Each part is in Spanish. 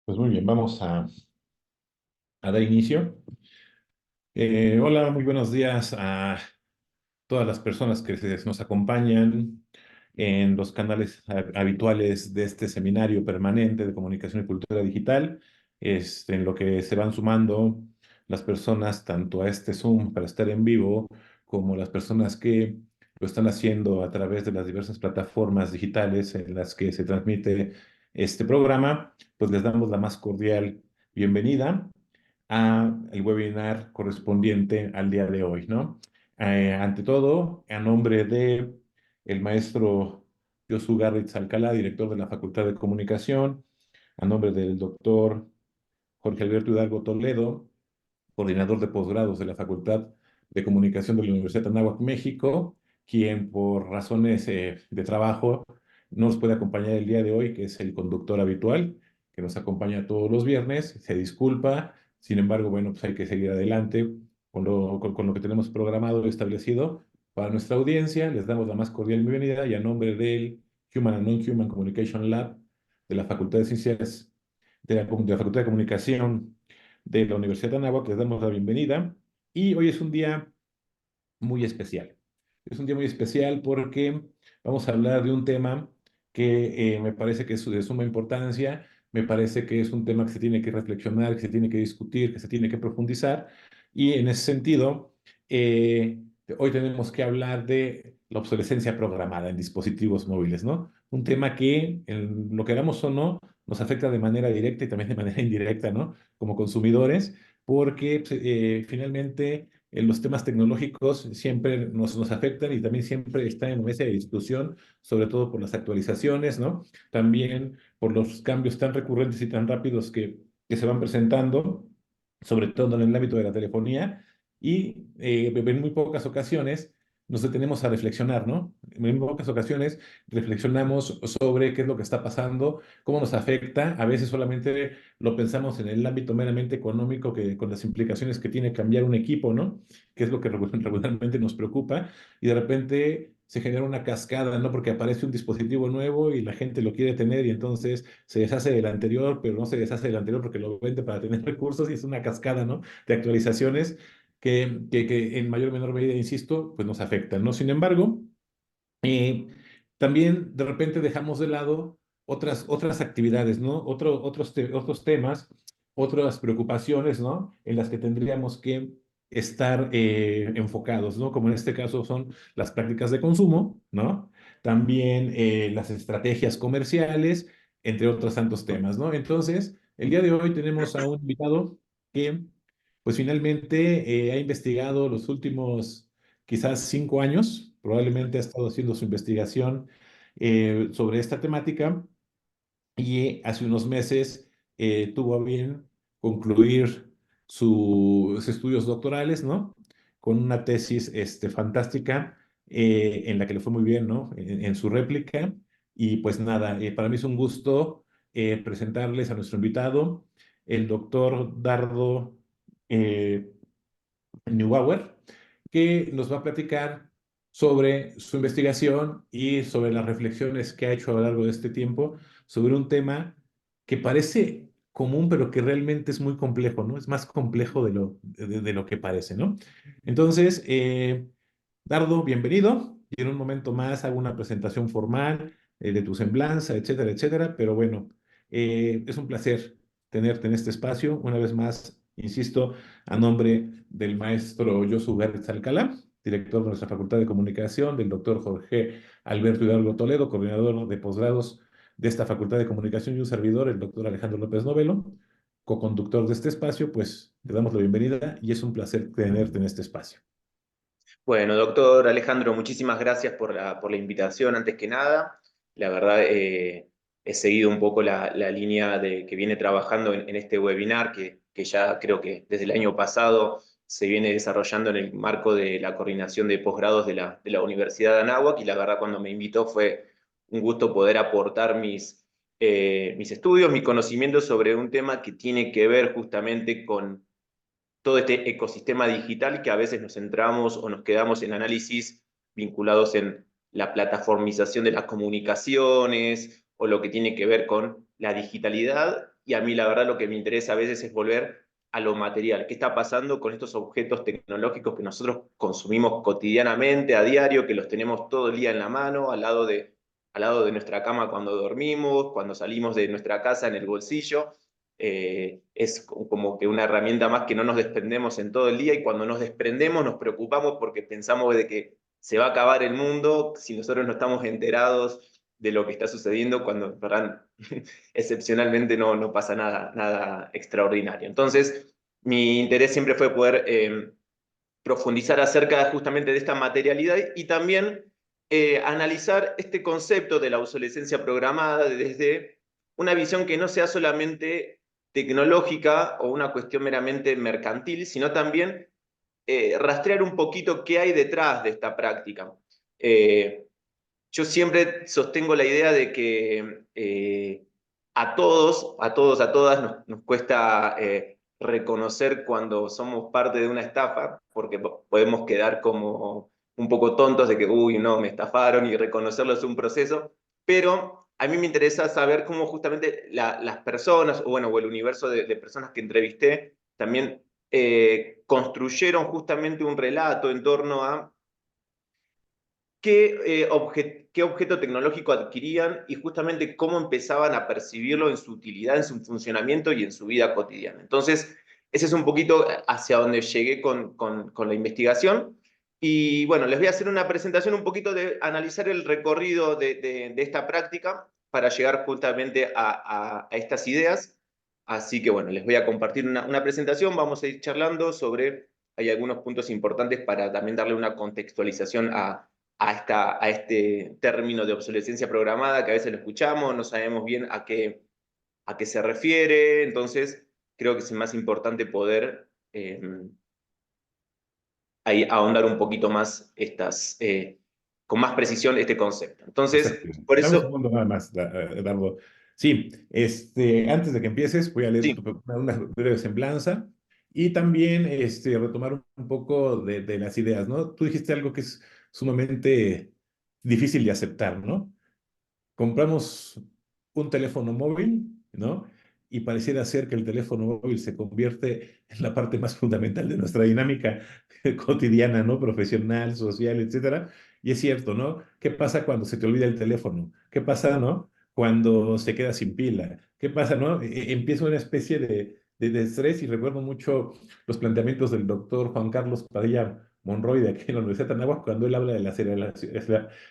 Pues muy bien, vamos a dar inicio. Hola, muy buenos días a todas las personas que nos acompañan en los canales habituales de este seminario permanente de comunicación y cultura digital, en lo que se van sumando las personas tanto a este Zoom para estar en vivo, como las personas que lo están haciendo a través de las diversas plataformas digitales en las que se transmite este programa. Pues les damos la más cordial bienvenida a el webinar correspondiente al día de hoy, ¿no? Ante todo, a nombre de el maestro Josu Garritz Alcalá, director de la Facultad de Comunicación, a nombre del doctor Jorge Alberto Hidalgo Toledo, coordinador de posgrados de la Facultad de Comunicación de la Universidad de Anáhuac, México, quien por razones de trabajo no nos puede acompañar el día de hoy, que es el conductor habitual, que nos acompaña todos los viernes. Se disculpa, sin embargo, bueno, pues hay que seguir adelante con lo que tenemos programado y establecido para nuestra audiencia. Les damos la más cordial bienvenida y a nombre del Human and Non-Human Communication Lab de la Facultad de Ciencias de la Facultad de Comunicación de la Universidad de Anáhuac, les damos la bienvenida. Y hoy es un día muy especial. Es un día muy especial porque vamos a hablar de un tema que me parece que es de suma importancia, me parece que es un tema que se tiene que reflexionar, que se tiene que discutir, que se tiene que profundizar. Y en ese sentido, eh, hoy tenemos que hablar de la obsolescencia programada en dispositivos móviles, ¿no? Un tema que, en lo queramos o no, nos afecta de manera directa y también de manera indirecta, ¿no? Como consumidores, porque pues, finalmente los temas tecnológicos siempre nos afectan y también siempre están en mesa de discusión, sobre todo por las actualizaciones, ¿no? También por los cambios tan recurrentes y tan rápidos que se van presentando, sobre todo en el ámbito de la telefonía, y en muy pocas ocasiones nos detenemos a reflexionar, ¿no? En muy pocas ocasiones reflexionamos sobre qué es lo que está pasando, cómo nos afecta. A veces solamente lo pensamos en el ámbito meramente económico, que con las implicaciones que tiene cambiar un equipo, ¿no? Que es lo que regularmente nos preocupa, y de repente se genera una cascada, ¿no? Porque aparece un dispositivo nuevo y la gente lo quiere tener y entonces se deshace del anterior, pero no se deshace del anterior porque lo vende para tener recursos, y es una cascada, ¿no? De actualizaciones que en mayor o menor medida, insisto, pues nos afectan, ¿no? Sin embargo, eh, también de repente dejamos de lado otras actividades, ¿no? Otros temas, otras preocupaciones, ¿no? En las que tendríamos que estar enfocados, ¿no? Como en este caso son las prácticas de consumo, ¿no? También las estrategias comerciales, entre otros tantos temas, ¿no? Entonces, el día de hoy tenemos a un invitado que, pues finalmente ha investigado los últimos quizás 5 años, probablemente ha estado haciendo su investigación sobre esta temática, y hace unos meses tuvo a bien concluir sus estudios doctorales, ¿no? Con una tesis fantástica, en la que le fue muy bien, ¿no? En su réplica. Y pues nada, para mí es un gusto presentarles a nuestro invitado, el doctor Dardo eh, Neubauer, que nos va a platicar sobre su investigación y sobre las reflexiones que ha hecho a lo largo de este tiempo sobre un tema que parece común, pero que realmente es muy complejo, ¿no? Es más complejo de lo que parece, ¿no? Entonces, Dardo, bienvenido. Y en un momento más hago una presentación formal de tu semblanza, etcétera, etcétera. Pero bueno, es un placer tenerte en este espacio. Una vez más, insisto, a nombre del maestro Josu Garritz Alcalá, director de nuestra Facultad de Comunicación, del doctor Jorge Alberto Hidalgo Toledo, coordinador de posgrados de esta Facultad de Comunicación, y un servidor, el doctor Alejandro López Novelo, co-conductor de este espacio. Pues te damos la bienvenida y es un placer tenerte en este espacio. Bueno, doctor Alejandro, muchísimas gracias por la invitación, antes que nada. La verdad, he seguido un poco la línea que viene trabajando en este webinar, que ya creo que desde el año pasado se viene desarrollando en el marco de la coordinación de posgrados de la Universidad de Anáhuac, y la verdad cuando me invitó fue un gusto poder aportar mis estudios, mis conocimientos sobre un tema que tiene que ver justamente con todo este ecosistema digital, que a veces nos centramos o nos quedamos en análisis vinculados en la plataformización de las comunicaciones o lo que tiene que ver con la digitalidad, y a mí la verdad lo que me interesa a veces es volver a lo material. ¿Qué está pasando con estos objetos tecnológicos que nosotros consumimos cotidianamente, a diario, que los tenemos todo el día en la mano, al lado de nuestra cama cuando dormimos, cuando salimos de nuestra casa en el bolsillo? Es como que una herramienta más que no nos desprendemos en todo el día, y cuando nos desprendemos nos preocupamos porque pensamos de que se va a acabar el mundo si nosotros no estamos enterados de lo que está sucediendo, cuando, ¿verdad? Excepcionalmente no pasa nada extraordinario. Entonces, mi interés siempre fue poder profundizar acerca justamente de esta materialidad, y también analizar este concepto de la obsolescencia programada desde una visión que no sea solamente tecnológica o una cuestión meramente mercantil, sino también rastrear un poquito qué hay detrás de esta práctica. Eh, yo siempre sostengo la idea de que a todas nos cuesta reconocer cuando somos parte de una estafa, porque podemos quedar como un poco tontos de que, uy, no, me estafaron, y reconocerlo es un proceso, pero a mí me interesa saber cómo justamente las personas, o bueno, o el universo de personas que entrevisté, también construyeron justamente un relato en torno a qué objeto tecnológico adquirían y justamente cómo empezaban a percibirlo en su utilidad, en su funcionamiento y en su vida cotidiana. Entonces, ese es un poquito hacia donde llegué con la investigación. Y bueno, les voy a hacer una presentación un poquito de analizar el recorrido de esta práctica para llegar justamente a estas ideas. Así que bueno, les voy a compartir una presentación, vamos a ir charlando sobre, hay algunos puntos importantes para también darle una contextualización a este término de obsolescencia programada, que a veces lo escuchamos, no sabemos bien a qué se refiere. Entonces creo que es más importante poder ahí ahondar un poquito más con más precisión este concepto. Entonces, Exacto. por Dame un eso, segundo nada más, Dardo. Sí, antes de que empieces, voy a leer sí, una breve semblanza y también retomar un poco de las ideas, ¿no? Tú dijiste algo que es sumamente difícil de aceptar, ¿no? Compramos un teléfono móvil, ¿no? Y pareciera ser que el teléfono móvil se convierte en la parte más fundamental de nuestra dinámica cotidiana, ¿no? Profesional, social, etcétera. Y es cierto, ¿no? ¿Qué pasa cuando se te olvida el teléfono? ¿Qué pasa, ¿no? Cuando se queda sin pila. ¿Qué pasa, ¿no? Empieza una especie de estrés, y recuerdo mucho los planteamientos del doctor Juan Carlos Padilla Monroy de aquí en la Universidad de Anáhuac, cuando él habla de la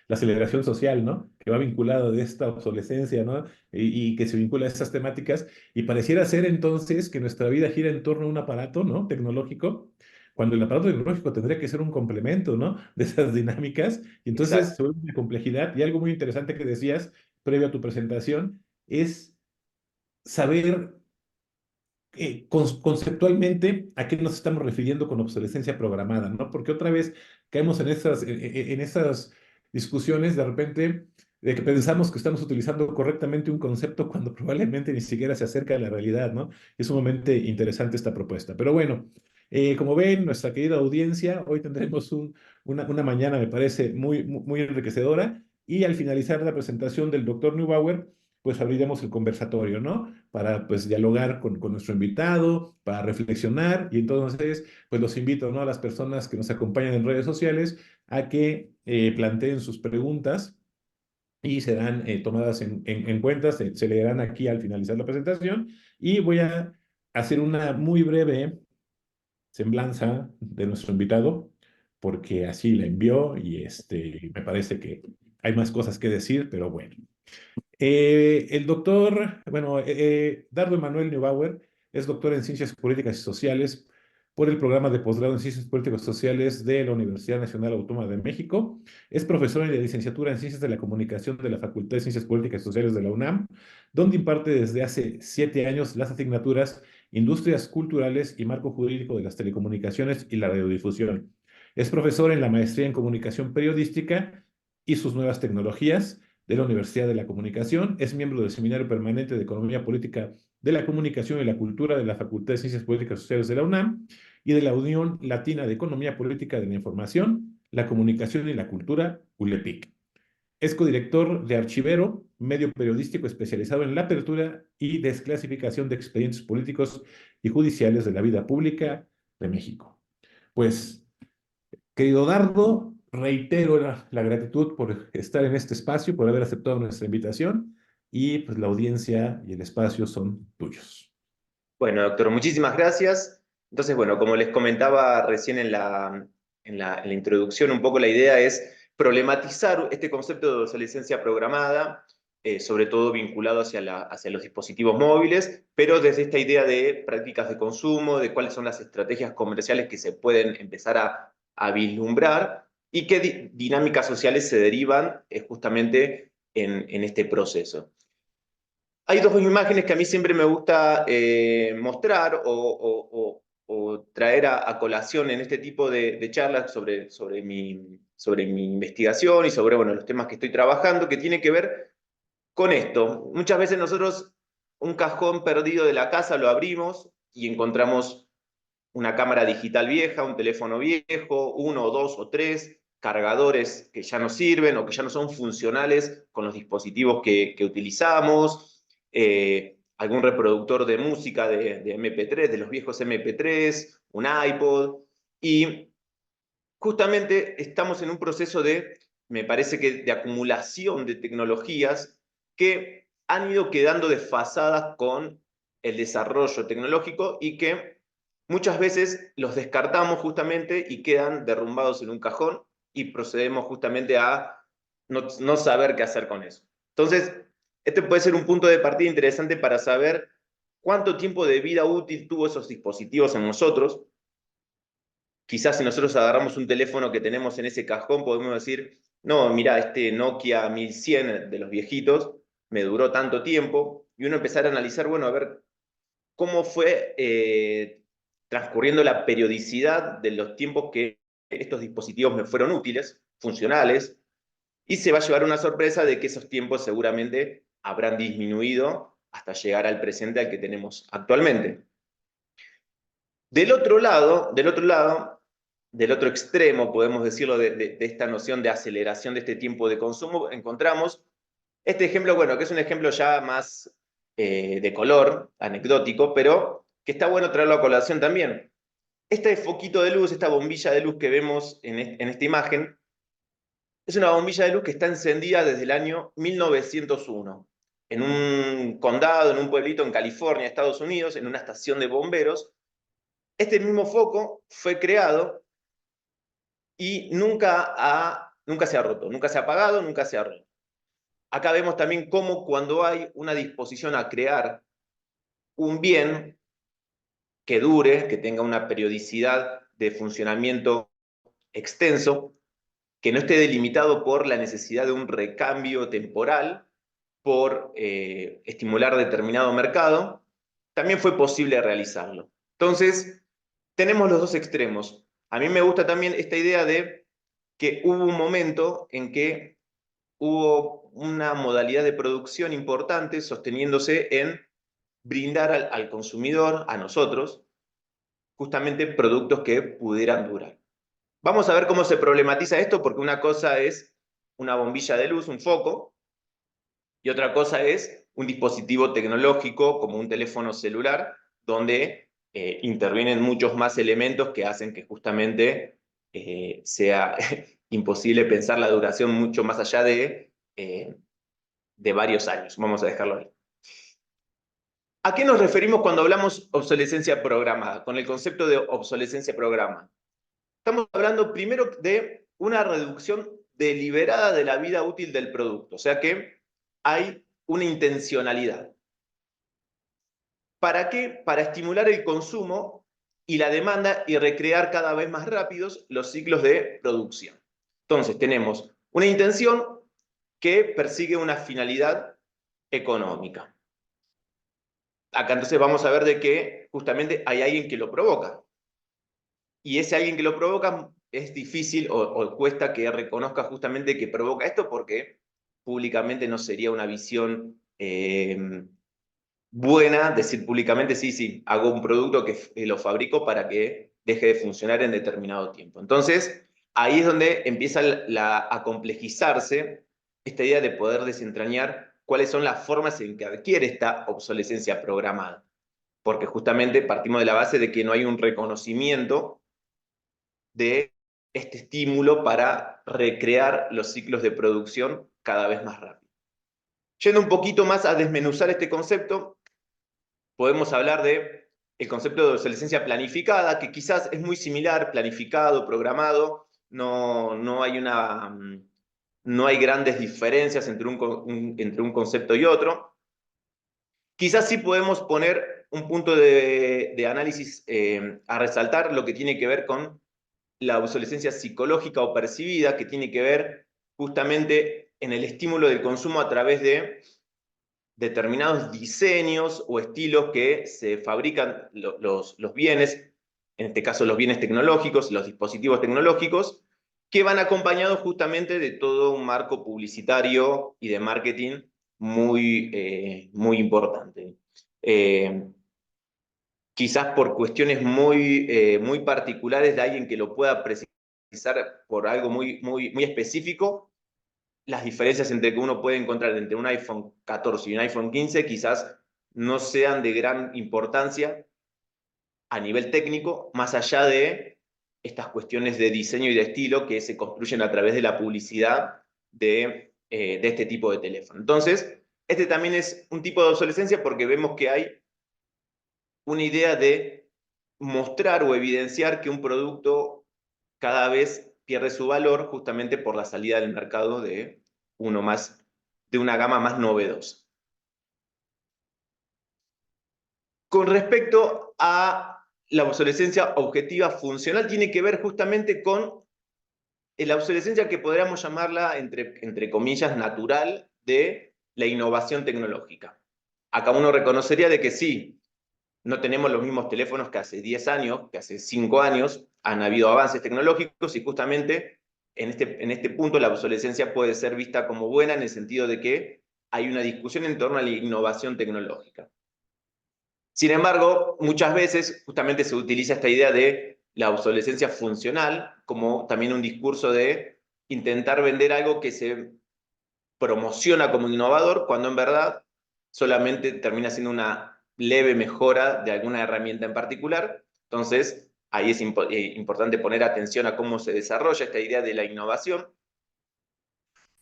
aceleración social, ¿no? Que va vinculado de esta obsolescencia, ¿no? Y que se vincula a estas temáticas, y pareciera ser entonces que nuestra vida gira en torno a un aparato, ¿no? Tecnológico, cuando el aparato tecnológico tendría que ser un complemento, ¿no? De esas dinámicas, y entonces exacto, se vuelve una complejidad. Y algo muy interesante que decías previo a tu presentación es saber conceptualmente a qué nos estamos refiriendo con obsolescencia programada, ¿no? Porque otra vez caemos en esas discusiones de repente de que pensamos que estamos utilizando correctamente un concepto cuando probablemente ni siquiera se acerca a la realidad, ¿no? Es sumamente interesante esta propuesta. Pero bueno, como ven, nuestra querida audiencia, hoy tendremos una mañana, me parece, muy enriquecedora, y al finalizar la presentación del doctor Neubauer, pues abriremos el conversatorio, ¿no? Para pues dialogar con nuestro invitado, para reflexionar, y entonces pues los invito, ¿no? A las personas que nos acompañan en redes sociales a que planteen sus preguntas y serán tomadas en cuenta, se leerán aquí al finalizar la presentación, y voy a hacer una muy breve semblanza de nuestro invitado porque así la envió, y me parece que hay más cosas que decir, pero bueno. El doctor, bueno, Dardo Emanuel Neubauer es doctor en Ciencias Políticas y Sociales por el programa de posgrado en Ciencias Políticas y Sociales de la Universidad Nacional Autónoma de México. Es profesor en la licenciatura en Ciencias de la Comunicación de la Facultad de Ciencias Políticas y Sociales de la UNAM, donde imparte desde hace 7 años las asignaturas Industrias Culturales y Marco Jurídico de las Telecomunicaciones y la Radiodifusión. Es profesor en la Maestría en Comunicación Periodística y sus nuevas tecnologías de la Universidad de la Comunicación. Es miembro del Seminario Permanente de Economía Política de la Comunicación y la Cultura de la Facultad de Ciencias Políticas y Sociales de la UNAM y de la Unión Latina de Economía Política de la Información, la Comunicación y la Cultura, ULEPIC. Es codirector de Archivero, medio periodístico especializado en la apertura y desclasificación de expedientes políticos y judiciales de la vida pública de México. Pues, querido Dardo, reitero la gratitud por estar en este espacio, por haber aceptado nuestra invitación y pues la audiencia y el espacio son tuyos. Bueno, doctor, muchísimas gracias. Entonces, bueno, como les comentaba recién en la introducción, un poco la idea es problematizar este concepto de obsolescencia programada, sobre todo vinculado hacia los dispositivos móviles, pero desde esta idea de prácticas de consumo, de cuáles son las estrategias comerciales que se pueden empezar a vislumbrar y qué dinámicas sociales se derivan justamente en este proceso. Hay dos imágenes que a mí siempre me gusta mostrar o traer a colación en este tipo de charlas sobre mi investigación y sobre bueno, los temas que estoy trabajando, que tiene que ver con esto. Muchas veces nosotros un cajón perdido de la casa lo abrimos y encontramos una cámara digital vieja, un teléfono viejo, uno, dos o tres cargadores que ya no sirven o que ya no son funcionales con los dispositivos que utilizamos, algún reproductor de música de MP3, de los viejos MP3, un iPod, y justamente estamos en un proceso me parece que de acumulación de tecnologías que han ido quedando desfasadas con el desarrollo tecnológico y que muchas veces los descartamos justamente y quedan derrumbados en un cajón y procedemos justamente a no saber qué hacer con eso. Entonces, este puede ser un punto de partida interesante para saber cuánto tiempo de vida útil tuvo esos dispositivos en nosotros. Quizás si nosotros agarramos un teléfono que tenemos en ese cajón, podemos decir, no, mira, este Nokia 1100 de los viejitos me duró tanto tiempo, y uno empezar a analizar, bueno, a ver cómo fue transcurriendo la periodicidad de los tiempos que estos dispositivos me fueron útiles, funcionales, y se va a llevar una sorpresa de que esos tiempos seguramente habrán disminuido hasta llegar al presente al que tenemos actualmente. Del otro extremo, podemos decirlo, de esta noción de aceleración de este tiempo de consumo, encontramos este ejemplo, bueno, que es un ejemplo ya más de color, anecdótico, pero que está bueno traerlo a colación también. Este foquito de luz, esta bombilla de luz que vemos en esta imagen, es una bombilla de luz que está encendida desde el año 1901, en un condado, en un pueblito en California, Estados Unidos, en una estación de bomberos. Este mismo foco fue creado y nunca se ha roto, nunca se ha apagado, nunca se ha roto. Acá vemos también cómo cuando hay una disposición a crear un bien que dure, que tenga una periodicidad de funcionamiento extenso, que no esté delimitado por la necesidad de un recambio temporal, por estimular determinado mercado, también fue posible realizarlo. Entonces, tenemos los dos extremos. A mí me gusta también esta idea de que hubo un momento en que hubo una modalidad de producción importante sosteniéndose en brindar al consumidor, a nosotros, justamente productos que pudieran durar. Vamos a ver cómo se problematiza esto, porque una cosa es una bombilla de luz, un foco, y otra cosa es un dispositivo tecnológico como un teléfono celular, donde intervienen muchos más elementos que hacen que justamente sea imposible pensar la duración mucho más allá de varios años. Vamos a dejarlo ahí. ¿A qué nos referimos cuando hablamos obsolescencia programada? Con el concepto de obsolescencia programada. Estamos hablando primero de una reducción deliberada de la vida útil del producto, o sea que hay una intencionalidad. ¿Para qué? Para estimular el consumo y la demanda y recrear cada vez más rápidos los ciclos de producción. Entonces tenemos una intención que persigue una finalidad económica. Acá entonces vamos a ver de que justamente hay alguien que lo provoca. Y ese alguien que lo provoca es difícil o cuesta que reconozca justamente que provoca esto, porque públicamente no sería una visión buena decir públicamente, sí, sí, hago un producto que lo fabrico para que deje de funcionar en determinado tiempo. Entonces, ahí es donde empieza a complejizarse esta idea de poder desentrañar cuáles son las formas en que adquiere esta obsolescencia programada. Porque justamente partimos de la base de que no hay un reconocimiento de este estímulo para recrear los ciclos de producción cada vez más rápido. Yendo un poquito más a desmenuzar este concepto, podemos hablar de el concepto de obsolescencia planificada, que quizás es muy similar, planificado, programado, no hay grandes diferencias entre un concepto y otro. Quizás sí podemos poner un punto de análisis a resaltar lo que tiene que ver con la obsolescencia psicológica o percibida, que tiene que ver justamente en el estímulo del consumo a través de determinados diseños o estilos que se fabrican los bienes, en este caso los bienes tecnológicos, los dispositivos tecnológicos, que van acompañados justamente de todo un marco publicitario y de marketing muy importante. Quizás por cuestiones muy particulares de alguien que lo pueda precisar por algo muy específico, las diferencias entre que uno puede encontrar entre un iPhone 14 y un iPhone 15 quizás no sean de gran importancia a nivel técnico, más allá de estas cuestiones de diseño y de estilo que se construyen a través de la publicidad de este tipo de teléfono. Entonces, este también es un tipo de obsolescencia porque vemos que hay una idea de mostrar o evidenciar que un producto cada vez pierde su valor justamente por la salida del mercado de una gama más novedosa. Con respecto a la obsolescencia objetiva funcional, tiene que ver justamente con la obsolescencia que podríamos llamarla, entre comillas, natural de la innovación tecnológica. Acá uno reconocería de que sí, no tenemos los mismos teléfonos que hace 10 años, que hace 5 años, han habido avances tecnológicos y justamente en este punto la obsolescencia puede ser vista como buena en el sentido de que hay una discusión en torno a la innovación tecnológica. Sin embargo, muchas veces justamente se utiliza esta idea de la obsolescencia funcional como también un discurso de intentar vender algo que se promociona como innovador, cuando en verdad solamente termina siendo una leve mejora de alguna herramienta en particular. Entonces, ahí es importante poner atención a cómo se desarrolla esta idea de la innovación.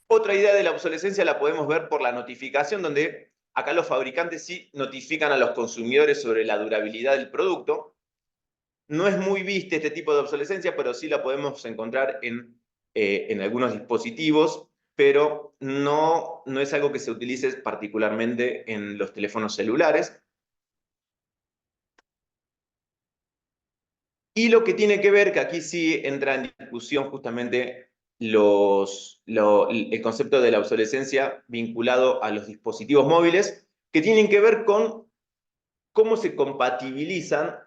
Otra idea de la obsolescencia la podemos ver por la notificación, donde acá los fabricantes sí notifican a los consumidores sobre la durabilidad del producto. No es muy vista este tipo de obsolescencia, pero sí la podemos encontrar en algunos dispositivos, pero no es algo que se utilice particularmente en los teléfonos celulares. Y lo que tiene que ver, que aquí sí entra en discusión justamente el concepto de la obsolescencia vinculado a los dispositivos móviles, que tienen que ver con cómo se compatibilizan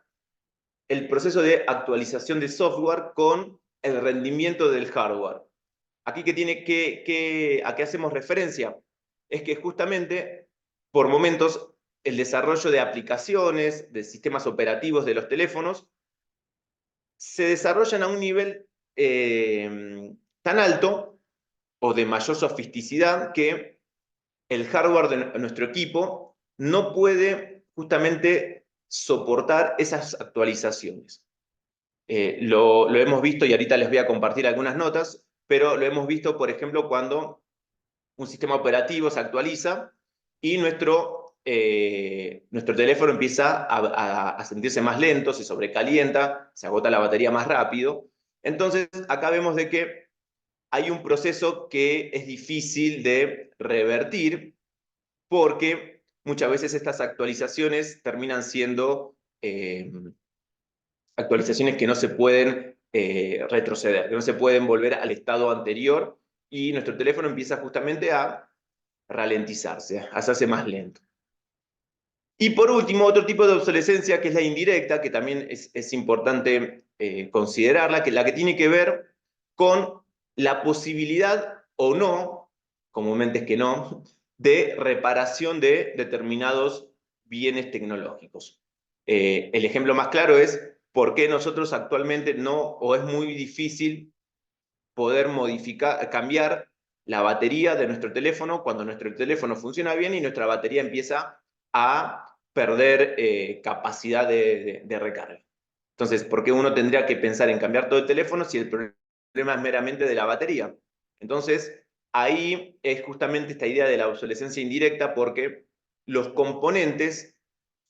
el proceso de actualización de software con el rendimiento del hardware. Aquí ¿a qué hacemos referencia? Es que justamente por momentos el desarrollo de aplicaciones, de sistemas operativos de los teléfonos, se desarrollan a un nivel tan alto o de mayor sofisticidad que el hardware de nuestro equipo no puede justamente soportar esas actualizaciones. Lo hemos visto y ahorita les voy a compartir algunas notas, pero lo hemos visto, por ejemplo, cuando un sistema operativo se actualiza y nuestro teléfono empieza a sentirse más lento, se sobrecalienta, se agota la batería más rápido. Entonces, acá vemos de que hay un proceso que es difícil de revertir porque muchas veces estas actualizaciones terminan siendo actualizaciones que no se pueden retroceder, que no se pueden volver al estado anterior y nuestro teléfono empieza justamente a ralentizarse, a hacerse más lento. Y por último, otro tipo de obsolescencia que es la indirecta, que también es importante considerarla, que la que tiene que ver con la posibilidad o no, comúnmente es que no, de reparación de determinados bienes tecnológicos. El ejemplo más claro es por qué nosotros actualmente no, o es muy difícil poder cambiar la batería de nuestro teléfono cuando nuestro teléfono funciona bien y nuestra batería empieza a perder capacidad de recarga. Entonces, ¿por qué uno tendría que pensar en cambiar todo el teléfono si el problema es meramente de la batería? Entonces, ahí es justamente esta idea de la obsolescencia indirecta, porque los componentes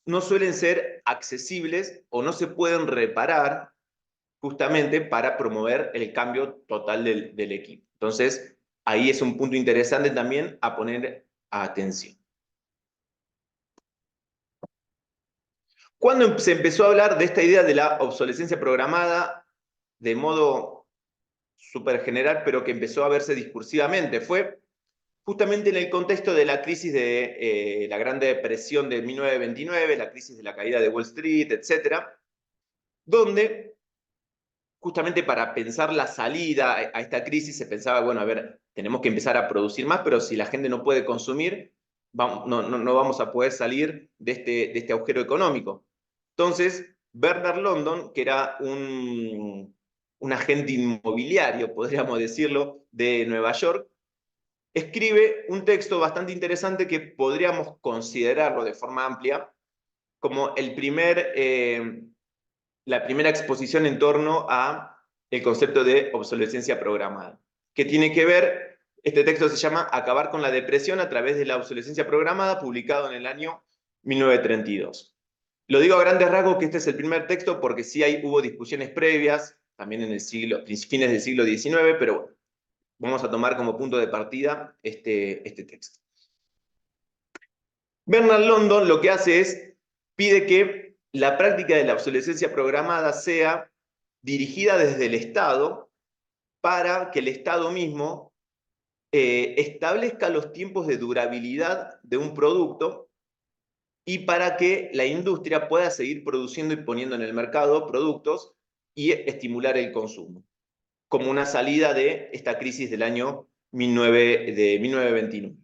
no suelen ser accesibles o no se pueden reparar justamente para promover el cambio total del equipo. Entonces, ahí es un punto interesante también a poner atención. Cuando se empezó a hablar de esta idea de la obsolescencia programada de modo súper general, pero que empezó a verse discursivamente, fue justamente en el contexto de la crisis de la Gran Depresión de 1929, la crisis de la caída de Wall Street, etcétera, donde justamente para pensar la salida a esta crisis se pensaba, bueno, a ver, tenemos que empezar a producir más, pero si la gente no puede consumir, no vamos a poder salir de este agujero económico. Entonces, Bernard London, que era un agente inmobiliario, podríamos decirlo, de Nueva York, escribe un texto bastante interesante que podríamos considerarlo de forma amplia como la primera exposición en torno a el concepto de obsolescencia programada, que tiene que ver, este texto se llama Acabar con la depresión a través de la obsolescencia programada, publicado en el año 1932. Lo digo a grandes rasgos que este es el primer texto porque sí hubo discusiones previas, también en el fines del siglo XIX, pero bueno, vamos a tomar como punto de partida este texto. Bernard London lo que hace es, pide que la práctica de la obsolescencia programada sea dirigida desde el Estado para que el Estado mismo establezca los tiempos de durabilidad de un producto y para que la industria pueda seguir produciendo y poniendo en el mercado productos y estimular el consumo, como una salida de esta crisis del año 1929.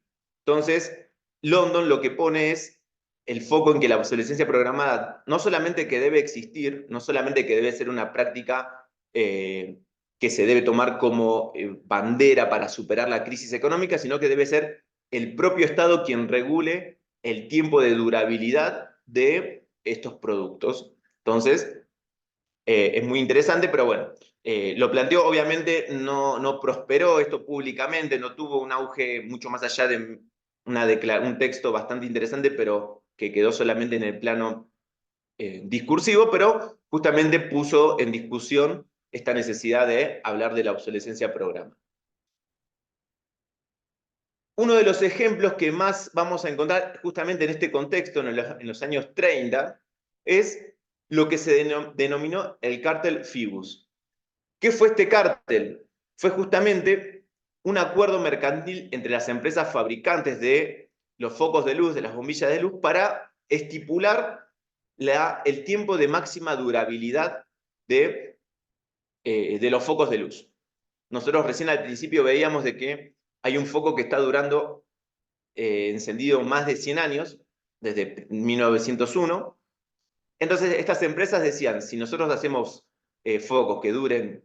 Entonces, London lo que pone es el foco en que la obsolescencia programada no solamente que debe existir, no solamente que debe ser una práctica que se debe tomar como bandera para superar la crisis económica, sino que debe ser el propio Estado quien regule el tiempo de durabilidad de estos productos. Entonces, es muy interesante, pero bueno, lo planteó, obviamente no prosperó esto públicamente, no tuvo un auge mucho más allá de un texto bastante interesante, pero que quedó solamente en el plano discursivo, pero justamente puso en discusión esta necesidad de hablar de la obsolescencia programada. Uno de los ejemplos que más vamos a encontrar justamente en este contexto, en los años 30, es lo que se denominó el cártel Fibus. ¿Qué fue este cártel? Fue justamente un acuerdo mercantil entre las empresas fabricantes de los focos de luz, de las bombillas de luz, para estipular el tiempo de máxima durabilidad de los focos de luz. Nosotros recién al principio veíamos de que hay un foco que está durando encendido más de 100 años, desde 1901. Entonces estas empresas decían, si nosotros hacemos focos que duren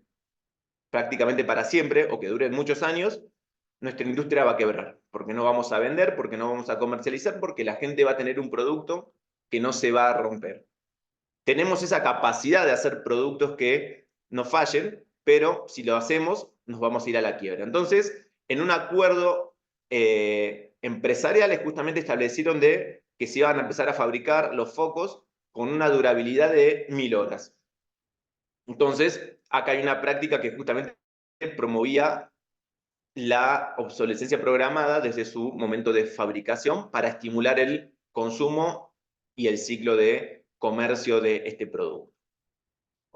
prácticamente para siempre o que duren muchos años, nuestra industria va a quebrar, porque no vamos a vender, porque no vamos a comercializar, porque la gente va a tener un producto que no se va a romper. Tenemos esa capacidad de hacer productos que no fallen, pero si lo hacemos, nos vamos a ir a la quiebra. Entonces, en un acuerdo empresarial, justamente establecieron que se iban a empezar a fabricar los focos con una durabilidad de 1000 horas. Entonces, acá hay una práctica que justamente promovía la obsolescencia programada desde su momento de fabricación para estimular el consumo y el ciclo de comercio de este producto.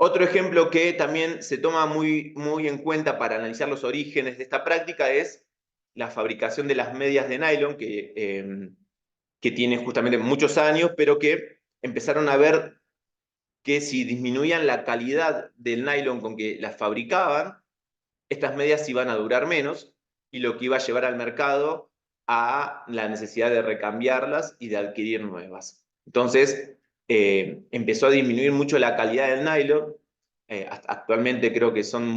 Otro ejemplo que también se toma muy en cuenta para analizar los orígenes de esta práctica es la fabricación de las medias de nylon, que tiene justamente muchos años, pero que empezaron a ver que si disminuían la calidad del nylon con que las fabricaban, estas medias iban a durar menos y lo que iba a llevar al mercado a la necesidad de recambiarlas y de adquirir nuevas. Entonces, empezó a disminuir mucho la calidad del nylon. Actualmente creo que son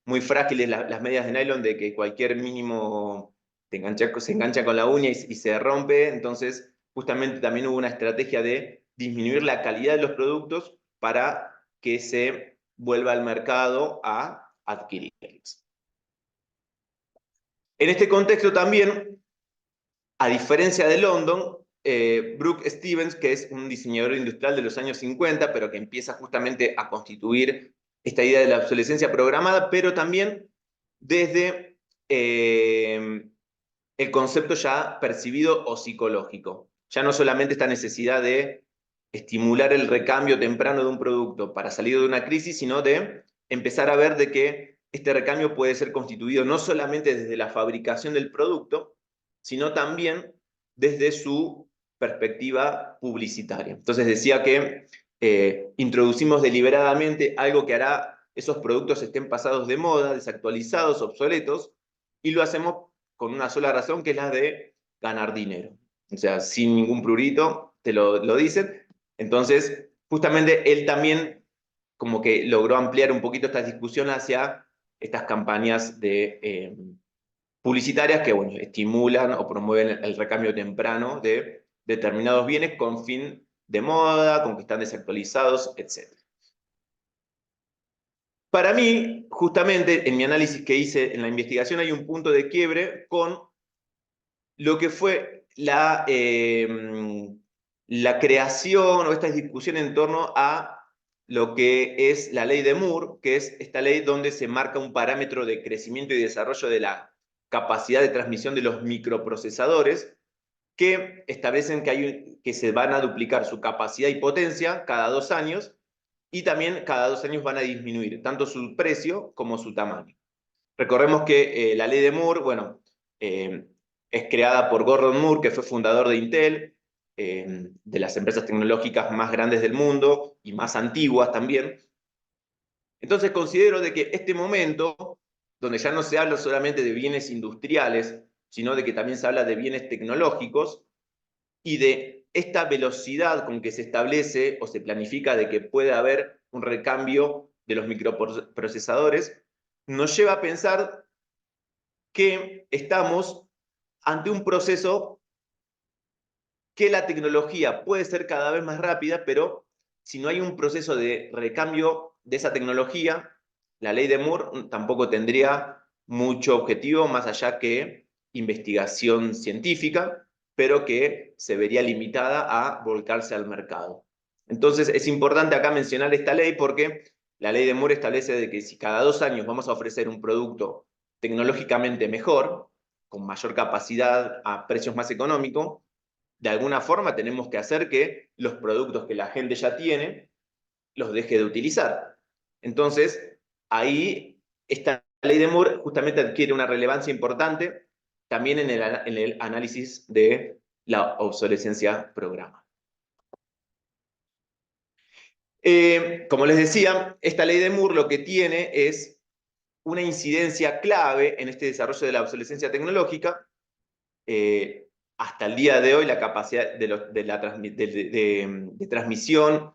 muy frágiles las medias de nylon, de que cualquier mínimo se engancha con la uña y se rompe. Entonces, justamente también hubo una estrategia de disminuir la calidad de los productos para que se vuelva al mercado a adquirirlos. En este contexto también, a diferencia de London, Brooke Stevens, que es un diseñador industrial de los años 50, pero que empieza justamente a constituir esta idea de la obsolescencia programada, pero también desde el concepto ya percibido o psicológico. Ya no solamente esta necesidad de estimular el recambio temprano de un producto para salir de una crisis, sino de empezar a ver de que este recambio puede ser constituido no solamente desde la fabricación del producto, sino también desde su perspectiva publicitaria. Entonces decía que introducimos deliberadamente algo que hará esos productos estén pasados de moda, desactualizados, obsoletos, y lo hacemos con una sola razón, que es la de ganar dinero. O sea, sin ningún prurito, te lo dicen. Entonces, justamente él también como que logró ampliar un poquito esta discusión hacia estas campañas publicitarias que, bueno, estimulan o promueven el recambio temprano de determinados bienes con fin de moda, con que están desactualizados, etc. Para mí, justamente en mi análisis que hice en la investigación, hay un punto de quiebre con lo que fue la creación o esta discusión en torno a lo que es la ley de Moore, que es esta ley donde se marca un parámetro de crecimiento y desarrollo de la capacidad de transmisión de los microprocesadores, que establecen que se van a duplicar su capacidad y potencia cada 2 años, y también cada 2 años van a disminuir tanto su precio como su tamaño. Recordemos que la ley de Moore, bueno, es creada por Gordon Moore, que fue fundador de Intel, de las empresas tecnológicas más grandes del mundo y más antiguas también. Entonces considero de que este momento, donde ya no se habla solamente de bienes industriales, sino de que también se habla de bienes tecnológicos, y de esta velocidad con que se establece o se planifica de que puede haber un recambio de los microprocesadores, nos lleva a pensar que estamos ante un proceso que la tecnología puede ser cada vez más rápida, pero si no hay un proceso de recambio de esa tecnología, la ley de Moore tampoco tendría mucho objetivo más allá que investigación científica, pero que se vería limitada a volcarse al mercado. Entonces es importante acá mencionar esta ley porque la ley de Moore establece de que si cada 2 años vamos a ofrecer un producto tecnológicamente mejor, con mayor capacidad a precios más económicos, de alguna forma tenemos que hacer que los productos que la gente ya tiene los deje de utilizar. Entonces, ahí esta ley de Moore justamente adquiere una relevancia importante también en el análisis de la obsolescencia programada. Como les decía, esta ley de Moore lo que tiene es una incidencia clave en este desarrollo de la obsolescencia tecnológica. Hasta el día de hoy la capacidad de transmisión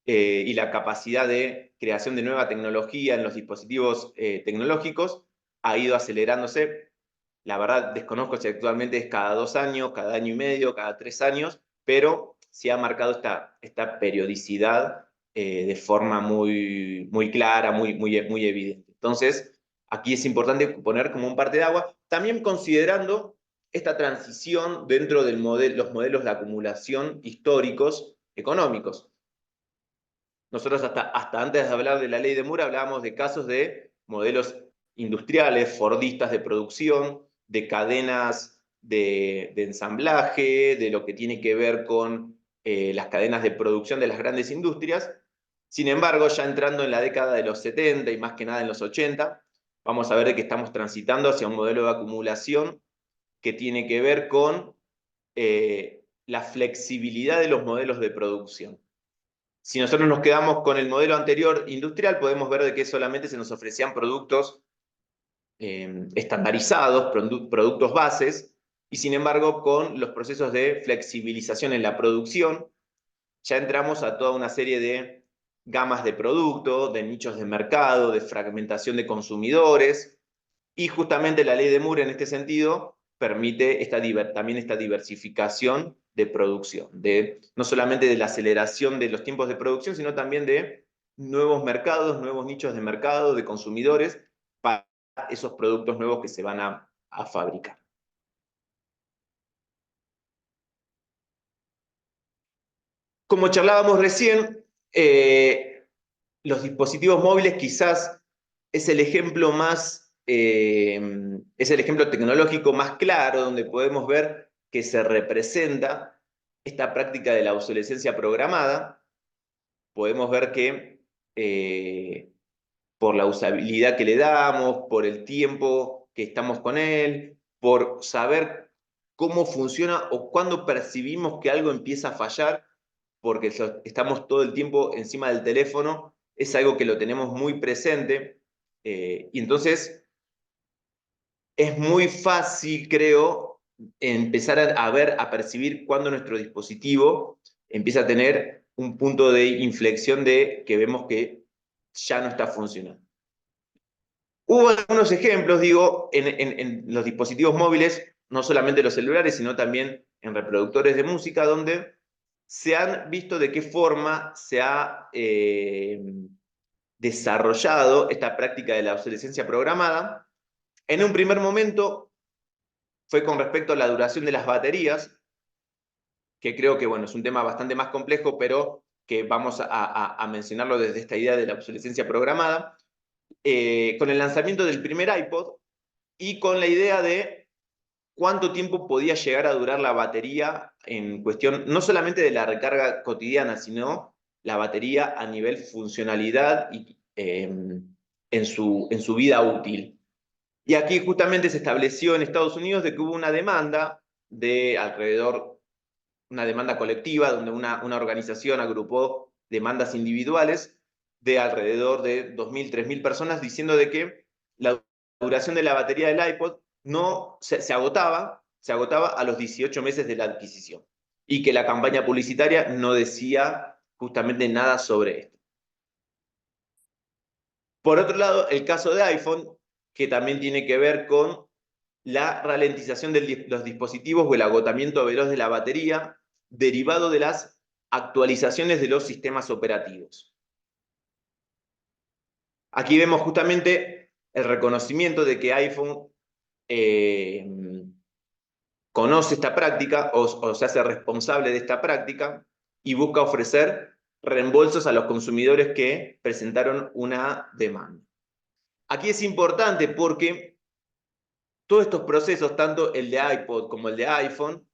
y la capacidad de creación de nueva tecnología en los dispositivos tecnológicos ha ido acelerándose. La verdad desconozco si actualmente es cada 2 años, cada año y medio, cada 3 años, pero se ha marcado esta periodicidad de forma muy clara, muy evidente. Entonces, aquí es importante poner como un parte de agua, también considerando esta transición dentro de los modelos de acumulación históricos económicos. Nosotros hasta antes de hablar de la ley de Moore hablábamos de casos de modelos industriales, fordistas de producción, de cadenas de ensamblaje, de lo que tiene que ver con las cadenas de producción de las grandes industrias. Sin embargo, ya entrando en la década de los 70 y más que nada en los 80, vamos a ver que estamos transitando hacia un modelo de acumulación que tiene que ver con la flexibilidad de los modelos de producción. Si nosotros nos quedamos con el modelo anterior industrial, podemos ver de que solamente se nos ofrecían productos estandarizados, productos bases, y sin embargo con los procesos de flexibilización en la producción, ya entramos a toda una serie de gamas de producto, de nichos de mercado, de fragmentación de consumidores, y justamente la ley de Moore en este sentido permite también esta diversificación de producción, no solamente de la aceleración de los tiempos de producción, sino también de nuevos mercados, nuevos nichos de mercado, de consumidores, para esos productos nuevos que se van a fabricar. Como charlábamos recién, los dispositivos móviles quizás es el ejemplo es el ejemplo tecnológico más claro donde podemos ver que se representa esta práctica de la obsolescencia programada. Podemos ver que por la usabilidad que le damos, por el tiempo que estamos con él, por saber cómo funciona o cuándo percibimos que algo empieza a fallar, porque estamos todo el tiempo encima del teléfono, es algo que lo tenemos muy presente, y entonces es muy fácil, creo, empezar a ver, a percibir cuándo nuestro dispositivo empieza a tener un punto de inflexión de que vemos que ya no está funcionando. Hubo algunos ejemplos, digo, en los dispositivos móviles, no solamente los celulares, sino también en reproductores de música, donde se han visto de qué forma se ha desarrollado esta práctica de la obsolescencia programada. En un primer momento fue con respecto a la duración de las baterías, que creo que bueno, es un tema bastante más complejo, pero que vamos a mencionarlo desde esta idea de la obsolescencia programada, con el lanzamiento del primer iPod y con la idea de cuánto tiempo podía llegar a durar la batería en cuestión no solamente de la recarga cotidiana, sino la batería a nivel funcionalidad y en su vida útil. Y aquí justamente se estableció en Estados Unidos de que hubo una demanda de alrededor, una demanda colectiva, donde una organización agrupó demandas individuales de alrededor de 2.000, 3.000 personas diciendo de que la duración de la batería del iPod no se agotaba a los 18 meses de la adquisición y que la campaña publicitaria no decía justamente nada sobre esto. Por otro lado, el caso de iPhone, que también tiene que ver con la ralentización de los dispositivos o el agotamiento veloz de la batería derivado de las actualizaciones de los sistemas operativos. Aquí vemos justamente el reconocimiento de que iPhone conoce esta práctica o se hace responsable de esta práctica y busca ofrecer reembolsos a los consumidores que presentaron una demanda. Aquí es importante porque todos estos procesos, tanto el de iPod como el de iPhone,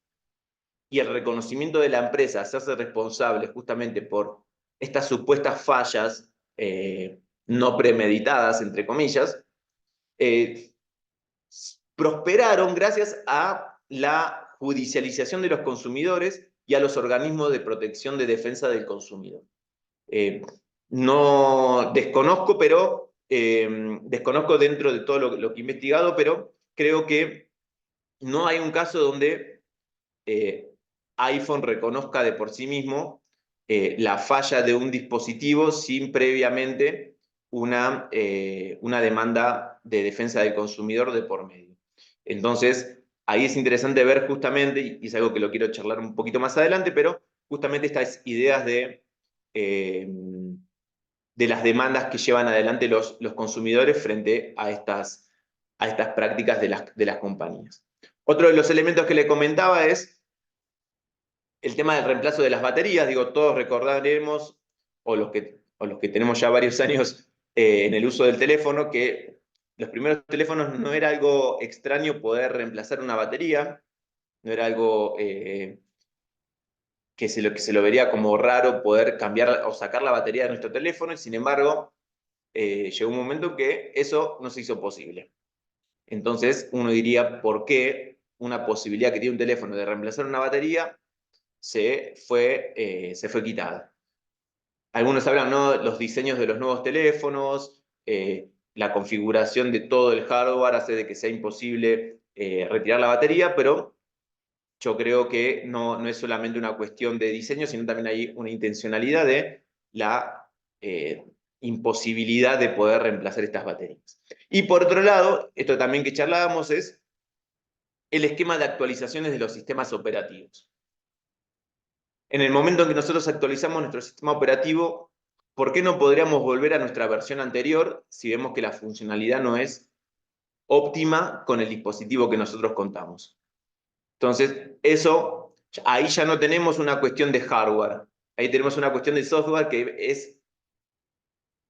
y el reconocimiento de la empresa, hacerse responsable justamente por estas supuestas fallas no premeditadas, entre comillas, eh, prosperaron gracias a la judicialización de los consumidores y a los organismos de protección de defensa del consumidor. No desconozco, pero desconozco dentro de todo lo que he investigado, pero creo que no hay un caso donde iPhone reconozca de por sí mismo la falla de un dispositivo sin previamente una demanda de defensa del consumidor de por medio. Entonces, ahí es interesante ver justamente, y es algo que lo quiero charlar un poquito más adelante, pero justamente estas ideas de las demandas que llevan adelante los consumidores frente a estas prácticas de las compañías. Otro de los elementos que le comentaba es el tema del reemplazo de las baterías. Digo, todos recordaremos, o los que tenemos ya varios años en el uso del teléfono, que los primeros teléfonos no era algo extraño poder reemplazar una batería, no era algo que se lo vería como raro poder cambiar o sacar la batería de nuestro teléfono, y sin embargo, llegó un momento que eso no se hizo posible. Entonces, uno diría, ¿por qué una posibilidad que tiene un teléfono de reemplazar una batería se fue quitada? Algunos hablan, ¿no?, los diseños de los nuevos teléfonos, la configuración de todo el hardware hace de que sea imposible retirar la batería, pero yo creo que no es solamente una cuestión de diseño, sino también hay una intencionalidad de la imposibilidad de poder reemplazar estas baterías. Y por otro lado, esto también que charlábamos es el esquema de actualizaciones de los sistemas operativos. En el momento en que nosotros actualizamos nuestro sistema operativo, ¿por qué no podríamos volver a nuestra versión anterior si vemos que la funcionalidad no es óptima con el dispositivo que nosotros contamos? Entonces, eso, ahí ya no tenemos una cuestión de hardware, ahí tenemos una cuestión de software que es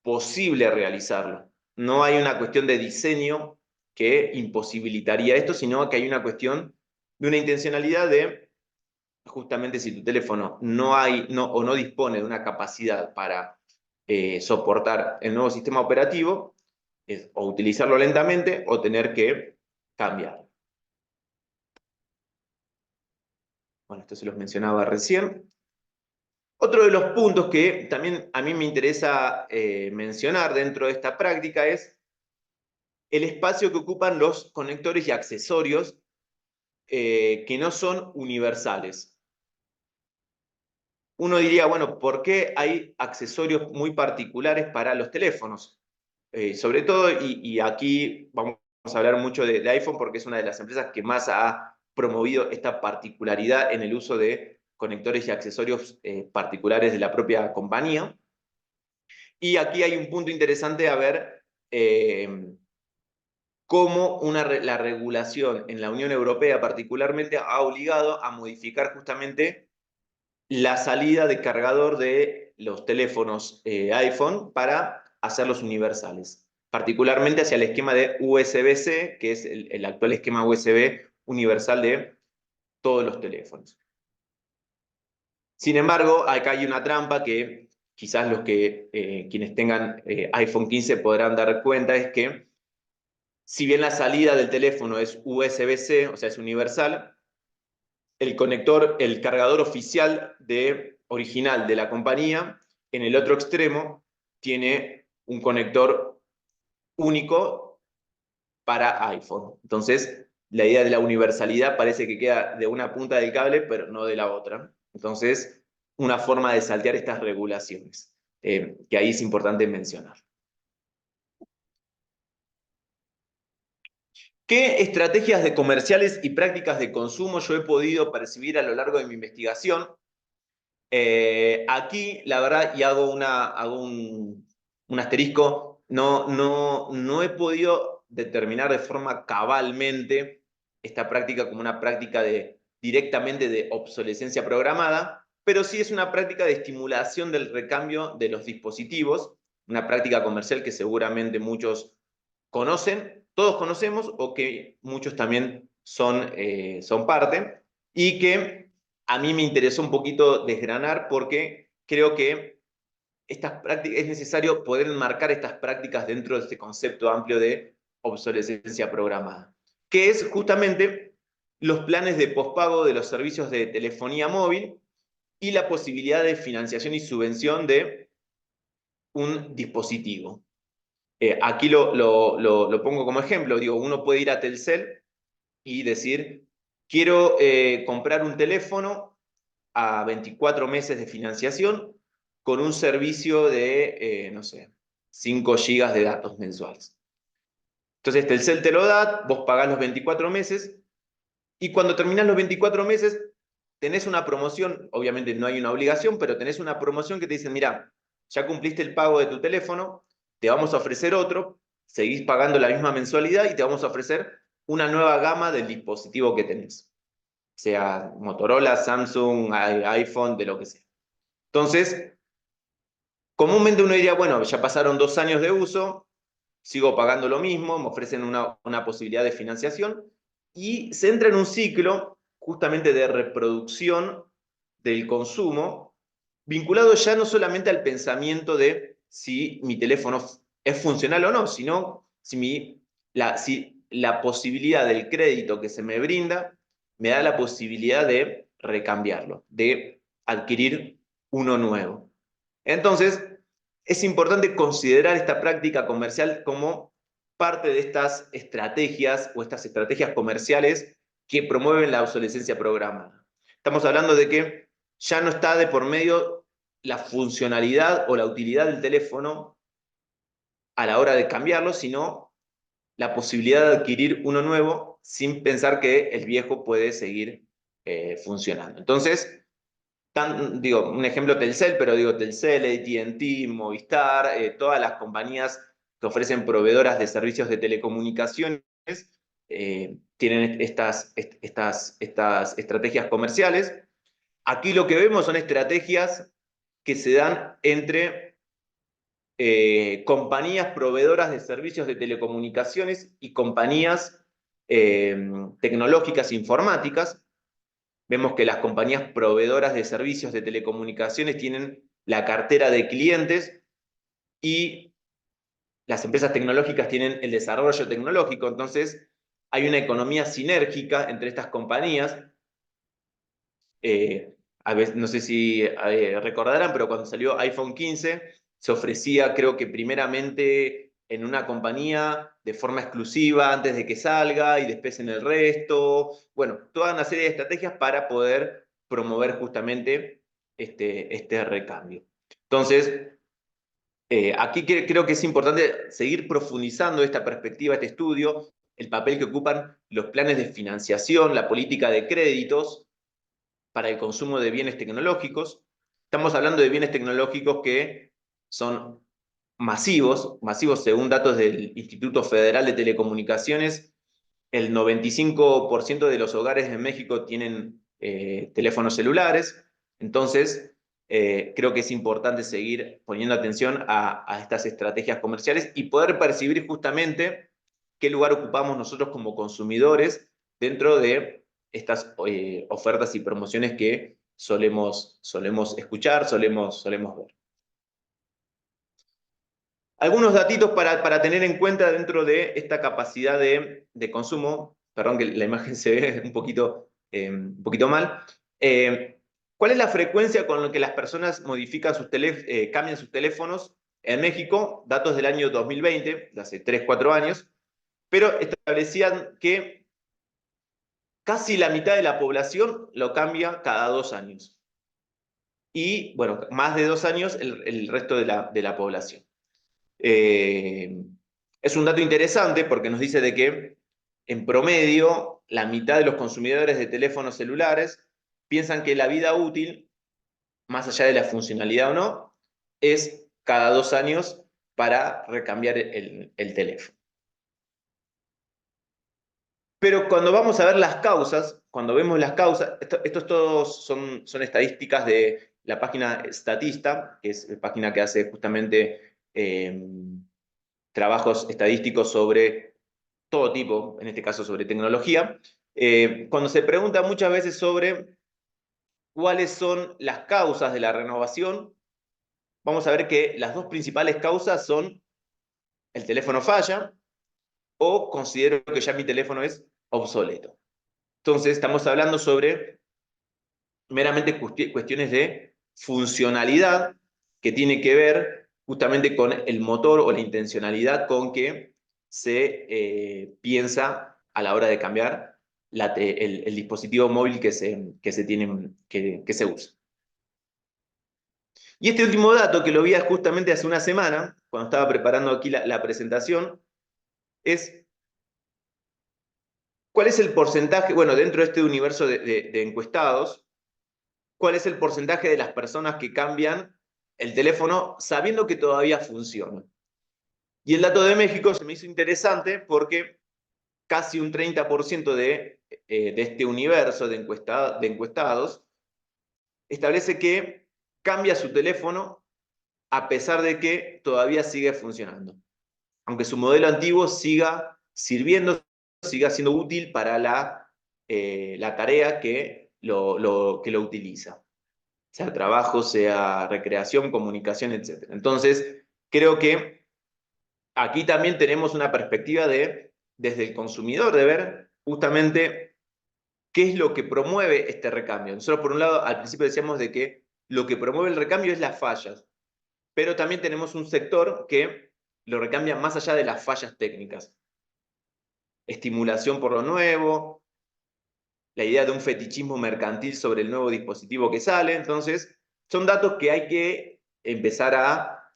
posible realizarlo. No hay una cuestión de diseño que imposibilitaría esto, sino que hay una cuestión de una intencionalidad de, justamente si tu teléfono no dispone de una capacidad para soportar el nuevo sistema operativo, es o utilizarlo lentamente o tener que cambiar. Bueno, esto se los mencionaba recién. Otro de los puntos que también a mí me interesa mencionar dentro de esta práctica es el espacio que ocupan los conectores y accesorios que no son universales. Uno diría, bueno, ¿por qué hay accesorios muy particulares para los teléfonos? Sobre todo, y aquí vamos a hablar mucho de iPhone porque es una de las empresas que más ha promovido esta particularidad en el uso de conectores y accesorios particulares de la propia compañía. Y aquí hay un punto interesante a ver cómo la regulación en la Unión Europea particularmente ha obligado a modificar justamente la salida de cargador de los teléfonos iPhone para hacerlos universales, particularmente hacia el esquema de USB-C, que es el actual esquema USB universal de todos los teléfonos. Sin embargo, acá hay una trampa que quizás quienes tengan iPhone 15 podrán dar cuenta, es que si bien la salida del teléfono es USB-C, o sea, es universal, el conector, el cargador oficial original de la compañía, en el otro extremo tiene un conector único para iPhone. Entonces, la idea de la universalidad parece que queda de una punta del cable, pero no de la otra. Entonces, una forma de saltear estas regulaciones, que ahí es importante mencionar. ¿Qué estrategias de comerciales y prácticas de consumo yo he podido percibir a lo largo de mi investigación? Aquí, la verdad, y hago un asterisco, no he podido determinar de forma cabalmente esta práctica como una práctica directamente de obsolescencia programada, pero sí es una práctica de estimulación del recambio de los dispositivos, una práctica comercial que seguramente muchos conocen, todos conocemos, o que muchos también son parte, y que a mí me interesó un poquito desgranar porque creo que es necesario poder enmarcar estas prácticas dentro de este concepto amplio de obsolescencia programada, que es justamente los planes de pospago de los servicios de telefonía móvil y la posibilidad de financiación y subvención de un dispositivo. Aquí lo pongo como ejemplo, digo, uno puede ir a Telcel y decir, quiero comprar un teléfono a 24 meses de financiación con un servicio de, no sé, 5 gigas de datos mensuales. Entonces Telcel te lo da, vos pagás los 24 meses y cuando terminás los 24 meses tenés una promoción, obviamente no hay una obligación, pero tenés una promoción que te dicen, mira, ya cumpliste el pago de tu teléfono, te vamos a ofrecer otro, seguís pagando la misma mensualidad y te vamos a ofrecer una nueva gama del dispositivo que tenés, sea Motorola, Samsung, iPhone, de lo que sea. Entonces, comúnmente uno diría, bueno, ya pasaron 2 años de uso, sigo pagando lo mismo, me ofrecen una posibilidad de financiación, y se entra en un ciclo justamente de reproducción del consumo, vinculado ya no solamente al pensamiento de si mi teléfono es funcional o no, sino si la posibilidad del crédito que se me brinda me da la posibilidad de recambiarlo, de adquirir uno nuevo. Entonces, es importante considerar esta práctica comercial como parte de estas estrategias o estas estrategias comerciales que promueven la obsolescencia programada. Estamos hablando de que ya no está de por medio la funcionalidad o la utilidad del teléfono a la hora de cambiarlo, sino la posibilidad de adquirir uno nuevo sin pensar que el viejo puede seguir funcionando. Entonces, digo, un ejemplo Telcel, pero digo Telcel, AT&T, Movistar, todas las compañías que ofrecen proveedoras de servicios de telecomunicaciones tienen estas estrategias comerciales. Aquí lo que vemos son estrategias que se dan entre compañías proveedoras de servicios de telecomunicaciones y compañías tecnológicas informáticas. Vemos que las compañías proveedoras de servicios de telecomunicaciones tienen la cartera de clientes y las empresas tecnológicas tienen el desarrollo tecnológico. Entonces, hay una economía sinérgica entre estas compañías. A veces, no sé si recordarán, pero cuando salió iPhone 15 se ofrecía, creo que primeramente en una compañía de forma exclusiva antes de que salga y después en el resto. Bueno, toda una serie de estrategias para poder promover justamente este recambio. Entonces, aquí creo que es importante seguir profundizando esta perspectiva, este estudio, el papel que ocupan los planes de financiación, la política de créditos para el consumo de bienes tecnológicos. Estamos hablando de bienes tecnológicos que son masivos, masivos según datos del Instituto Federal de Telecomunicaciones. El 95% de los hogares en México tienen teléfonos celulares. Entonces, creo que es importante seguir poniendo atención a estas estrategias comerciales y poder percibir justamente qué lugar ocupamos nosotros como consumidores dentro de estas ofertas y promociones que solemos escuchar, solemos ver. Algunos datitos para tener en cuenta dentro de esta capacidad de consumo. Perdón que la imagen se ve un poquito mal. ¿Cuál es la frecuencia con la que las personas modifican cambian sus teléfonos? En México, datos del año 2020, de hace 3, 4 años, pero establecían que casi la mitad de la población lo cambia cada 2 años. Y, bueno, más de 2 años el resto de la población. Es un dato interesante porque nos dice de que en promedio la mitad de los consumidores de teléfonos celulares piensan que la vida útil, más allá de la funcionalidad o no, es cada 2 años para recambiar el teléfono. Pero cuando vamos a ver las causas, cuando vemos las causas, estos todos son estadísticas de la página Statista, que es la página que hace justamente trabajos estadísticos sobre todo tipo, en este caso sobre tecnología. Cuando se pregunta muchas veces sobre cuáles son las causas de la renovación, vamos a ver que las dos principales causas son el teléfono falla o considero que ya mi teléfono es obsoleto. Entonces estamos hablando sobre meramente cuestiones de funcionalidad que tiene que ver justamente con el motor o la intencionalidad con que se piensa a la hora de cambiar el dispositivo móvil que se usa. Y este último dato, que lo vi justamente hace una semana, cuando estaba preparando aquí la presentación, es cuál es el porcentaje, bueno, dentro de este universo de encuestados, cuál es el porcentaje de las personas que cambian el teléfono sabiendo que todavía funciona. Y el dato de México se me hizo interesante porque casi un 30% de este universo de encuestados establece que cambia su teléfono a pesar de que todavía sigue funcionando. Aunque su modelo antiguo siga sirviendo, siga siendo útil para la tarea que lo utiliza. Sea trabajo, sea recreación, comunicación, etc. Entonces, creo que aquí también tenemos una perspectiva desde el consumidor, de ver justamente qué es lo que promueve este recambio. Nosotros, por un lado, al principio decíamos de que lo que promueve el recambio es las fallas, pero también tenemos un sector que lo recambia más allá de las fallas técnicas. Estimulación por lo nuevo, la idea de un fetichismo mercantil sobre el nuevo dispositivo que sale. Entonces, son datos que hay que empezar a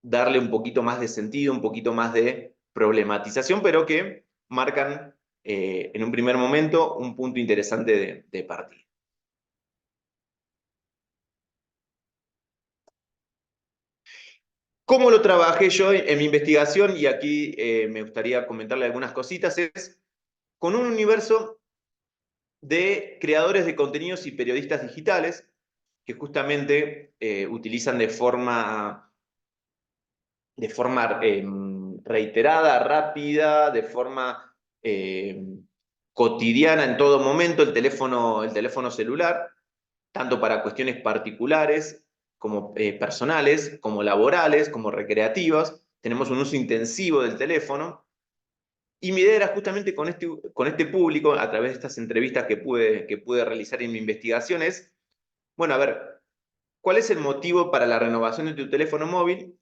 darle un poquito más de sentido, un poquito más de problematización, pero que marcan en un primer momento un punto interesante de partida. ¿Cómo lo trabajé yo en mi investigación? Y aquí me gustaría comentarle algunas cositas. Es con un universo de creadores de contenidos y periodistas digitales que justamente utilizan de forma reiterada, rápida, de forma cotidiana en todo momento el teléfono celular, tanto para cuestiones particulares como personales, como laborales, como recreativas. Tenemos un uso intensivo del teléfono. Y mi idea era justamente con este público, a través de estas entrevistas que pude realizar en mi investigación, es, bueno, a ver, ¿cuál es el motivo para la renovación de tu teléfono móvil?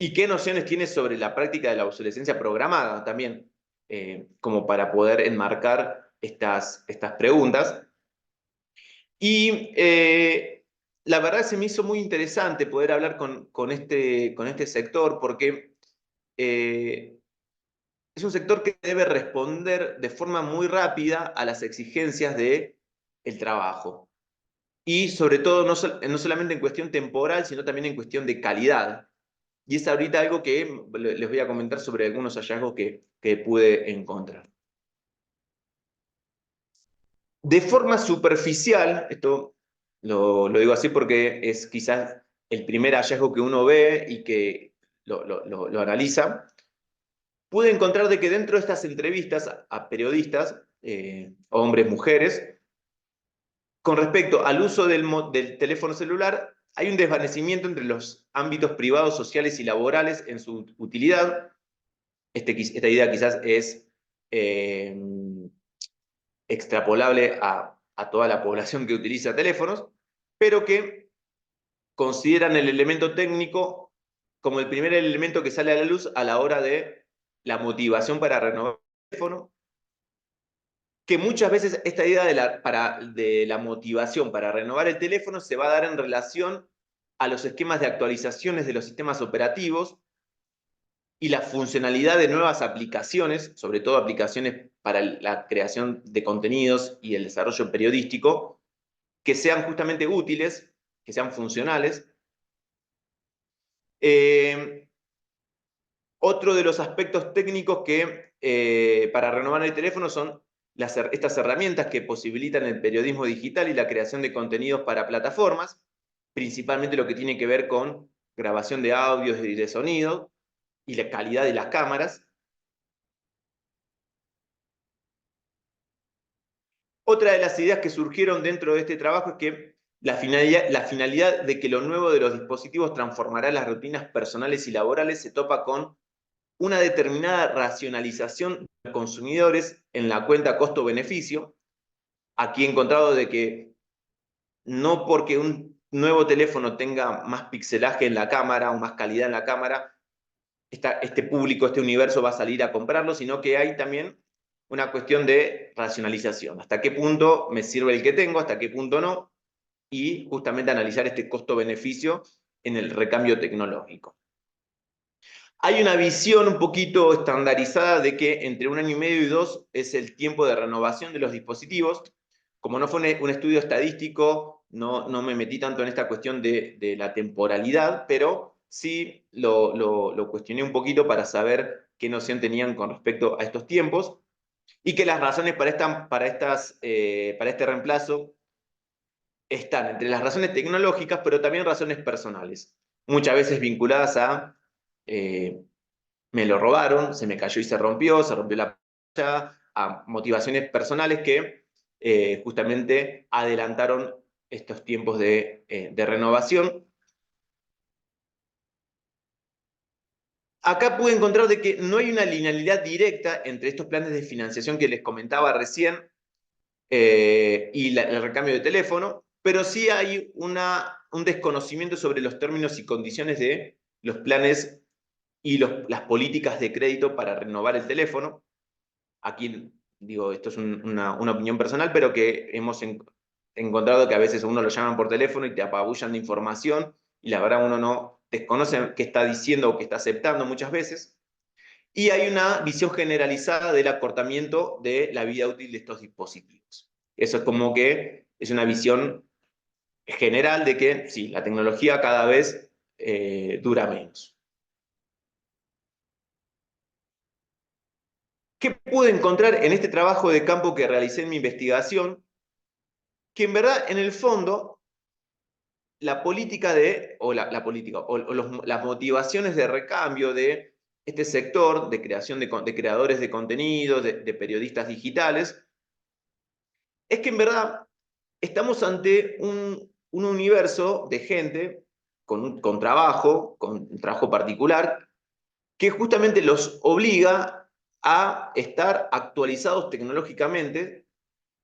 ¿Y qué nociones tienes sobre la práctica de la obsolescencia programada también? Como para poder enmarcar estas preguntas. Y la verdad se me hizo muy interesante poder hablar con este sector porque es un sector que debe responder de forma muy rápida a las exigencias del trabajo. Y sobre todo, no solamente en cuestión temporal, sino también en cuestión de calidad. Y es ahorita algo que les voy a comentar sobre algunos hallazgos que pude encontrar. De forma superficial, esto lo digo así porque es quizás el primer hallazgo que uno ve y que lo analiza, pude encontrar de que dentro de estas entrevistas a periodistas, hombres, mujeres, con respecto al uso del teléfono celular, hay un desvanecimiento entre los ámbitos privados, sociales y laborales en su utilidad. Esta idea quizás es eh, extrapolable a toda la población que utiliza teléfonos, pero que consideran el elemento técnico como el primer elemento que sale a la luz a la hora de la motivación para renovar el teléfono, que muchas veces esta idea de la motivación para renovar el teléfono se va a dar en relación a los esquemas de actualizaciones de los sistemas operativos y la funcionalidad de nuevas aplicaciones, sobre todo aplicaciones para la creación de contenidos y el desarrollo periodístico, que sean justamente útiles, que sean funcionales. Otro de los aspectos técnicos que para renovar el teléfono son estas herramientas que posibilitan el periodismo digital y la creación de contenidos para plataformas, principalmente lo que tiene que ver con grabación de audios y de sonido y la calidad de las cámaras. Otra de las ideas que surgieron dentro de este trabajo es que la finalidad de que lo nuevo de los dispositivos transformará las rutinas personales y laborales se topa con una determinada racionalización de los consumidores en la cuenta costo-beneficio. Aquí he encontrado de que no porque un nuevo teléfono tenga más pixelaje en la cámara o más calidad en la cámara, este público, este universo va a salir a comprarlo, sino que hay también una cuestión de racionalización. ¿Hasta qué punto me sirve el que tengo? ¿Hasta qué punto no? Y justamente analizar este costo-beneficio en el recambio tecnológico. Hay una visión un poquito estandarizada de que entre 1 año y medio y 2 es el tiempo de renovación de los dispositivos. Como no fue un estudio estadístico, no me metí tanto en esta cuestión de la temporalidad, pero sí lo cuestioné un poquito para saber qué noción tenían con respecto a estos tiempos y que las razones para este reemplazo están entre las razones tecnológicas, pero también razones personales, muchas veces vinculadas a me lo robaron, se me cayó y se rompió la pantalla, a motivaciones personales que justamente adelantaron estos tiempos de renovación. Acá pude encontrar de que no hay una linealidad directa entre estos planes de financiación que les comentaba recién y el recambio de teléfono, pero sí hay un desconocimiento sobre los términos y condiciones de los planes y las políticas de crédito para renovar el teléfono. Aquí digo, esto es una opinión personal, pero que he encontrado que a veces uno lo llaman por teléfono y te apabullan de información y la verdad uno no desconoce qué está diciendo o qué está aceptando muchas veces. Y hay una visión generalizada del acortamiento de la vida útil de estos dispositivos. Eso es como que es una visión general de que sí, la tecnología cada vez dura menos. ¿Qué pude encontrar en este trabajo de campo que realicé en mi investigación? Que en verdad, en el fondo, la política la política, las motivaciones de recambio de este sector de creación de creadores de contenido, de periodistas digitales, es que en verdad estamos ante un universo de gente con trabajo, con un trabajo particular, que justamente los obliga a estar actualizados tecnológicamente,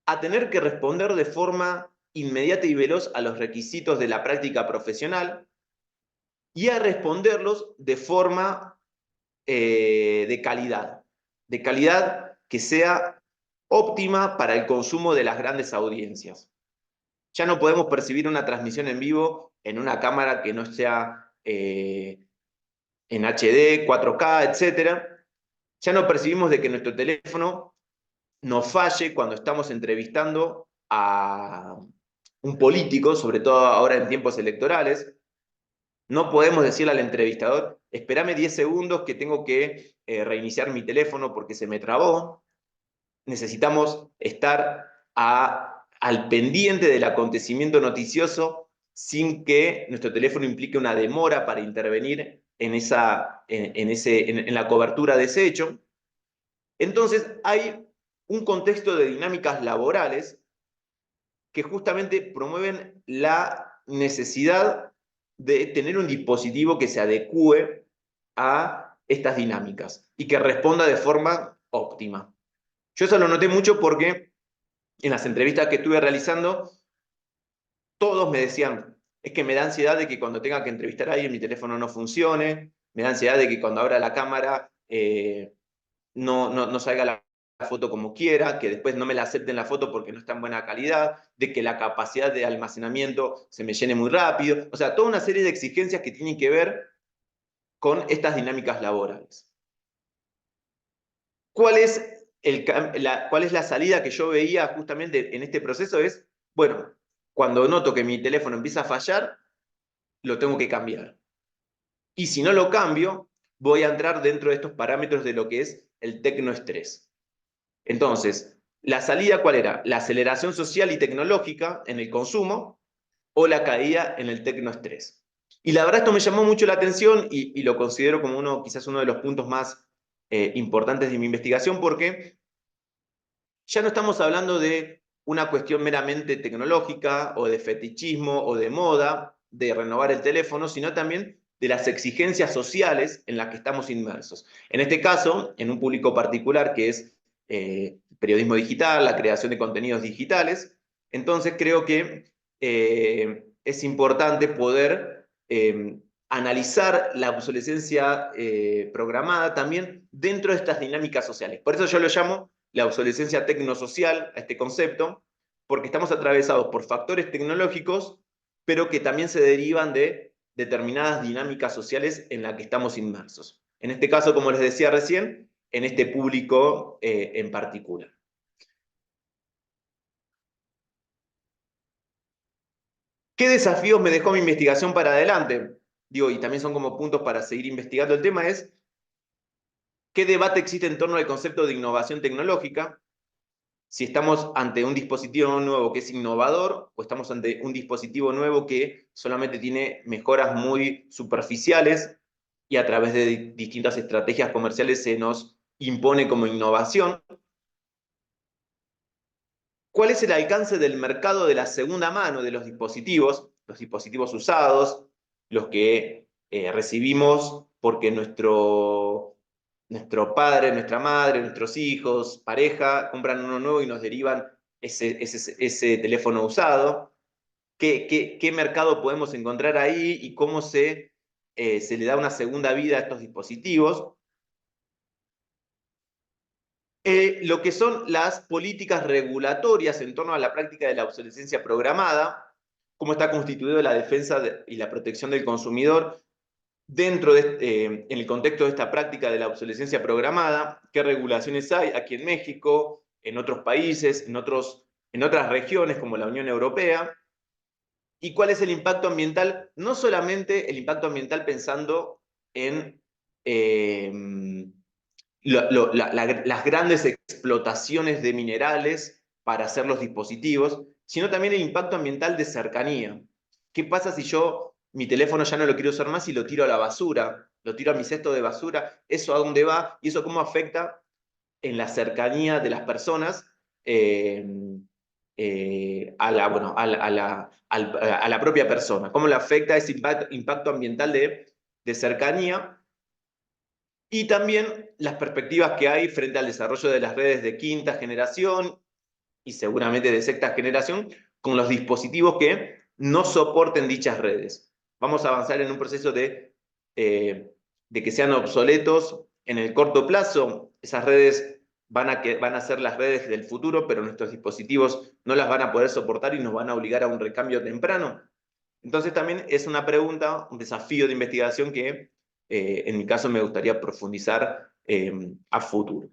a tener que responder de forma inmediata y veloz a los requisitos de la práctica profesional y a responderlos de forma de calidad que sea óptima para el consumo de las grandes audiencias. Ya no podemos percibir una transmisión en vivo en una cámara que no sea en HD, 4K, etc. Ya no percibimos de que nuestro teléfono nos falle cuando estamos entrevistando a un político, sobre todo ahora en tiempos electorales. No podemos decirle al entrevistador, espérame 10 segundos que tengo que reiniciar mi teléfono porque se me trabó. Necesitamos estar al pendiente del acontecimiento noticioso sin que nuestro teléfono implique una demora para intervenir en la cobertura de ese hecho. Entonces hay un contexto de dinámicas laborales que justamente promueven la necesidad de tener un dispositivo que se adecue a estas dinámicas y que responda de forma óptima. Yo eso lo noté mucho porque en las entrevistas que estuve realizando, todos me decían, es que me da ansiedad de que cuando tenga que entrevistar a alguien mi teléfono no funcione, me da ansiedad de que cuando abra la cámara no salga la foto como quiera, que después no me la acepten la foto porque no está en buena calidad, de que la capacidad de almacenamiento se me llene muy rápido, o sea, toda una serie de exigencias que tienen que ver con estas dinámicas laborales. ¿Cuál es, cuál es la salida que yo veía justamente en este proceso? Es, bueno, cuando noto que mi teléfono empieza a fallar, lo tengo que cambiar. Y si no lo cambio, voy a entrar dentro de estos parámetros de lo que es el tecnoestrés. Entonces, ¿la salida cuál era? La aceleración social y tecnológica en el consumo o la caída en el tecnoestrés. Y la verdad esto me llamó mucho la atención y lo considero como quizás uno de los puntos más importantes de mi investigación porque ya no estamos hablando de una cuestión meramente tecnológica o de fetichismo o de moda, de renovar el teléfono, sino también de las exigencias sociales en las que estamos inmersos. En este caso, en un público particular que es periodismo digital, la creación de contenidos digitales, entonces creo que es importante poder analizar la obsolescencia programada también dentro de estas dinámicas sociales. Por eso yo lo llamo la obsolescencia tecnosocial a este concepto, porque estamos atravesados por factores tecnológicos, pero que también se derivan de determinadas dinámicas sociales en las que estamos inmersos. En este caso, como les decía recién, en este público en particular. ¿Qué desafíos me dejó mi investigación para adelante? Digo, y también son como puntos para seguir investigando el tema, es qué debate existe en torno al concepto de innovación tecnológica, si estamos ante un dispositivo nuevo que es innovador o estamos ante un dispositivo nuevo que solamente tiene mejoras muy superficiales y a través de distintas estrategias comerciales se nos impone como innovación. ¿Cuál es el alcance del mercado de la segunda mano de los dispositivos usados, los que recibimos porque nuestro padre, nuestra madre, nuestros hijos, pareja, compran uno nuevo y nos derivan ese teléfono usado? ¿Qué mercado podemos encontrar ahí y cómo se le da una segunda vida a estos dispositivos? Lo que son las políticas regulatorias en torno a la práctica de la obsolescencia programada, cómo está constituida la defensa y la protección del consumidor dentro en el contexto de esta práctica de la obsolescencia programada, qué regulaciones hay aquí en México, en otros países, en otras regiones como la Unión Europea, y cuál es el impacto ambiental, no solamente el impacto ambiental pensando en las grandes explotaciones de minerales para hacer los dispositivos, sino también el impacto ambiental de cercanía. ¿Qué pasa si yo mi teléfono ya no lo quiero usar más y lo tiro a la basura? Lo tiro a mi cesto de basura. ¿Eso a dónde va? ¿Y eso cómo afecta en la cercanía de las personas eh, bueno, a la propia persona? ¿Cómo le afecta ese impacto ambiental de cercanía? Y también las perspectivas que hay frente al desarrollo de las redes de quinta generación y seguramente de sexta generación con los dispositivos que no soporten dichas redes. Vamos a avanzar en un proceso de que sean obsoletos en el corto plazo. Esas redes van a ser las redes del futuro, pero nuestros dispositivos no las van a poder soportar y nos van a obligar a un recambio temprano. Entonces también es una pregunta, un desafío de investigación que en mi caso me gustaría profundizar a futuro.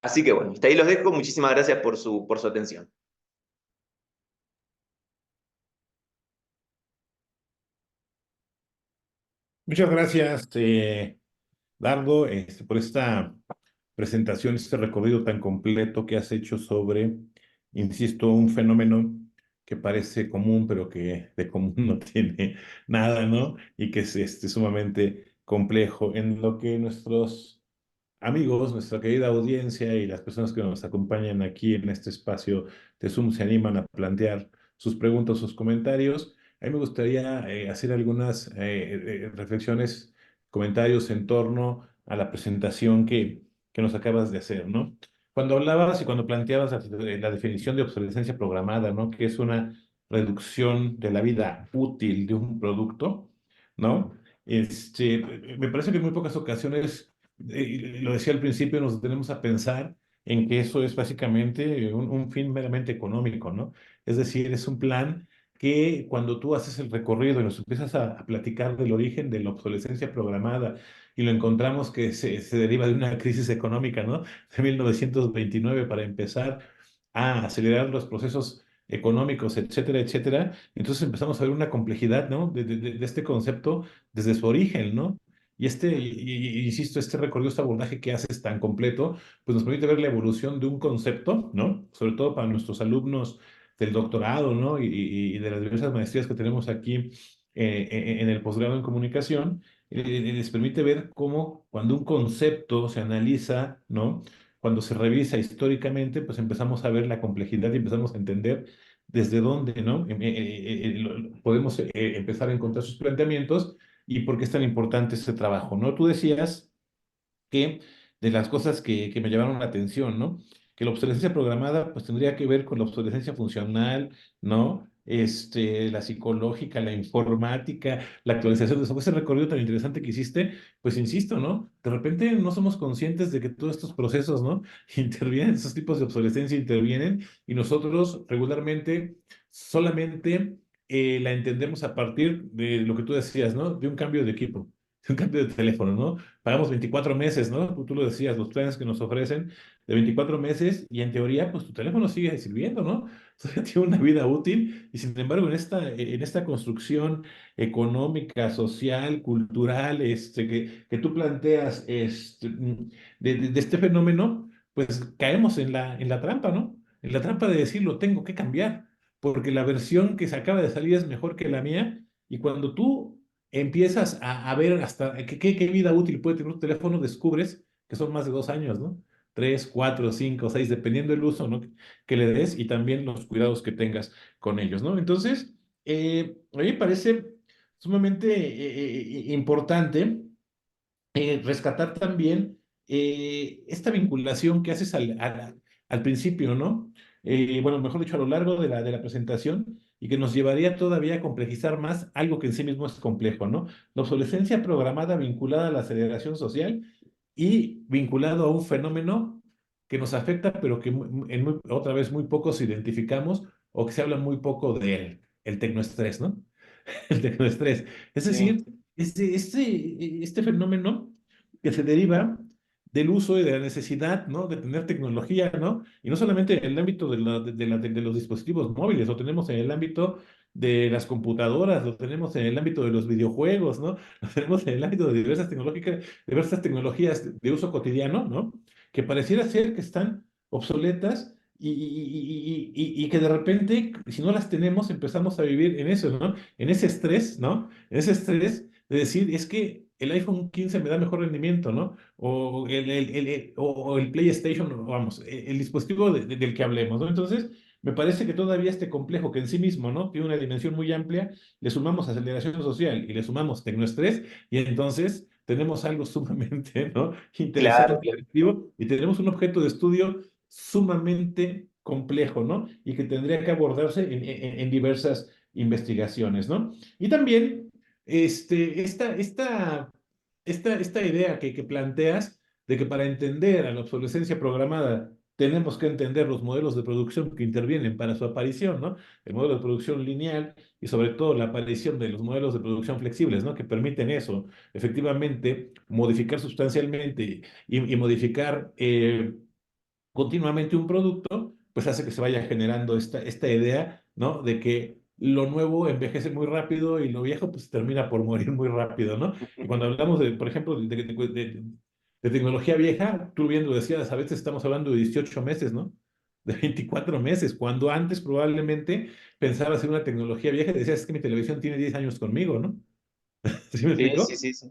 Así que bueno, hasta ahí los dejo. Muchísimas gracias por su atención. Muchas gracias, Dardo, por esta presentación, este recorrido tan completo que has hecho sobre, insisto, un fenómeno que parece común, pero que de común no tiene nada, ¿no? Y que es sumamente complejo, en lo que nuestros amigos, nuestra querida audiencia y las personas que nos acompañan aquí en este espacio de Zoom se animan a plantear sus preguntas, sus comentarios. A mí me gustaría hacer algunas reflexiones, comentarios en torno a la presentación que nos acabas de hacer, ¿no? Cuando hablabas y cuando planteabas la definición de obsolescencia programada, ¿no? Que es una reducción de la vida útil de un producto, ¿no? Me parece que en muy pocas ocasiones lo decía al principio, nos tenemos a pensar en que eso es básicamente un fin meramente económico, ¿no? Es decir, es un plan que cuando tú haces el recorrido y nos empiezas a platicar del origen de la obsolescencia programada y lo encontramos que se deriva de una crisis económica, ¿no? De 1929 para empezar a acelerar los procesos económicos, etcétera, etcétera. Entonces empezamos a ver una complejidad, ¿no? De este concepto desde su origen, ¿no? Y insisto, este recorrido, este abordaje que haces tan completo, pues nos permite ver la evolución de un concepto, ¿no? Sobre todo para nuestros alumnos del doctorado, ¿no? Y de las diversas maestrías que tenemos aquí en el posgrado en comunicación, les permite ver cómo cuando un concepto se analiza, ¿no? Cuando se revisa históricamente, pues empezamos a ver la complejidad y empezamos a entender desde dónde, ¿no? Podemos empezar a encontrar sus planteamientos y por qué es tan importante este trabajo, ¿no? Tú decías que de las cosas que me llamaron la atención, ¿no? Que la obsolescencia programada, pues tendría que ver con la obsolescencia funcional, ¿no? La psicológica, la informática, la actualización de software, ese recorrido tan interesante que hiciste, pues insisto, ¿no? De repente no somos conscientes de que todos estos procesos, ¿no? Intervienen, esos tipos de obsolescencia intervienen y nosotros regularmente solamente la entendemos a partir de lo que tú decías, ¿no? De un cambio de equipo, de un cambio de teléfono, ¿no? Pagamos 24 meses, ¿no? Tú lo decías, los planes que nos ofrecen de 24 meses y en teoría, pues tu teléfono sigue sirviendo, ¿no? O sea, tiene una vida útil y sin embargo en esta construcción económica, social, cultural, que tú planteas de este fenómeno, pues caemos en la trampa, ¿no? En la trampa de decir, lo tengo que cambiar, porque la versión que se acaba de salir es mejor que la mía y cuando tú empiezas a ver hasta qué vida útil puede tener un teléfono, descubres que son más de 2 años, ¿no? 3, 4, 5, 6, dependiendo del uso, ¿no? Que le des y también los cuidados que tengas con ellos, ¿no? Entonces, a mí me parece sumamente importante rescatar también esta vinculación que haces al principio, ¿no? Bueno, mejor dicho, a lo largo de la presentación y que nos llevaría todavía a complejizar más algo que en sí mismo es complejo, ¿no? La obsolescencia programada vinculada a la aceleración social y vinculado a un fenómeno que nos afecta, pero que otra vez muy pocos identificamos o que se habla muy poco de él, el tecnoestrés, ¿no? El tecnoestrés. Es Sí, decir, este fenómeno que se deriva del uso y de la necesidad, ¿no? De tener tecnología, ¿no? Y no solamente en el ámbito de los dispositivos móviles, lo tenemos en el ámbito de las computadoras, lo tenemos en el ámbito de los videojuegos, ¿no? Lo tenemos en el ámbito de diversas tecnologías de uso cotidiano, ¿no? Que pareciera ser que están obsoletas y que de repente, si no las tenemos, empezamos a vivir en eso, ¿no? En ese estrés, ¿no? En ese estrés de decir, es que el iPhone 15 me da mejor rendimiento, ¿no? O el PlayStation, o vamos, el dispositivo del que hablemos, ¿no? Entonces, me parece que todavía este complejo que en sí mismo, ¿no? Tiene una dimensión muy amplia, le sumamos aceleración social y le sumamos tecnoestrés, y entonces tenemos algo sumamente, ¿no? claro, Interesante, claro. y tenemos un objeto de estudio sumamente complejo, ¿no? Y que tendría que abordarse en diversas investigaciones, ¿no? Y también esta idea que planteas de que para entender a la obsolescencia programada tenemos que entender los modelos de producción que intervienen para su aparición, ¿no? El modelo de producción lineal y sobre todo la aparición de los modelos de producción flexibles, ¿no? Que permiten eso, efectivamente, modificar sustancialmente y modificar continuamente un producto, pues hace que se vaya generando esta idea, ¿no? De que lo nuevo envejece muy rápido y lo viejo pues termina por morir muy rápido, ¿no? Y cuando hablamos de, por ejemplo, de tecnología vieja, tú bien lo decías, a veces estamos hablando de 18 meses, ¿no? De 24 meses, cuando antes probablemente pensabas en una tecnología vieja y decías, es que mi televisión tiene 10 años conmigo, ¿no? ¿Sí me Sí, sí, explicó? sí, sí.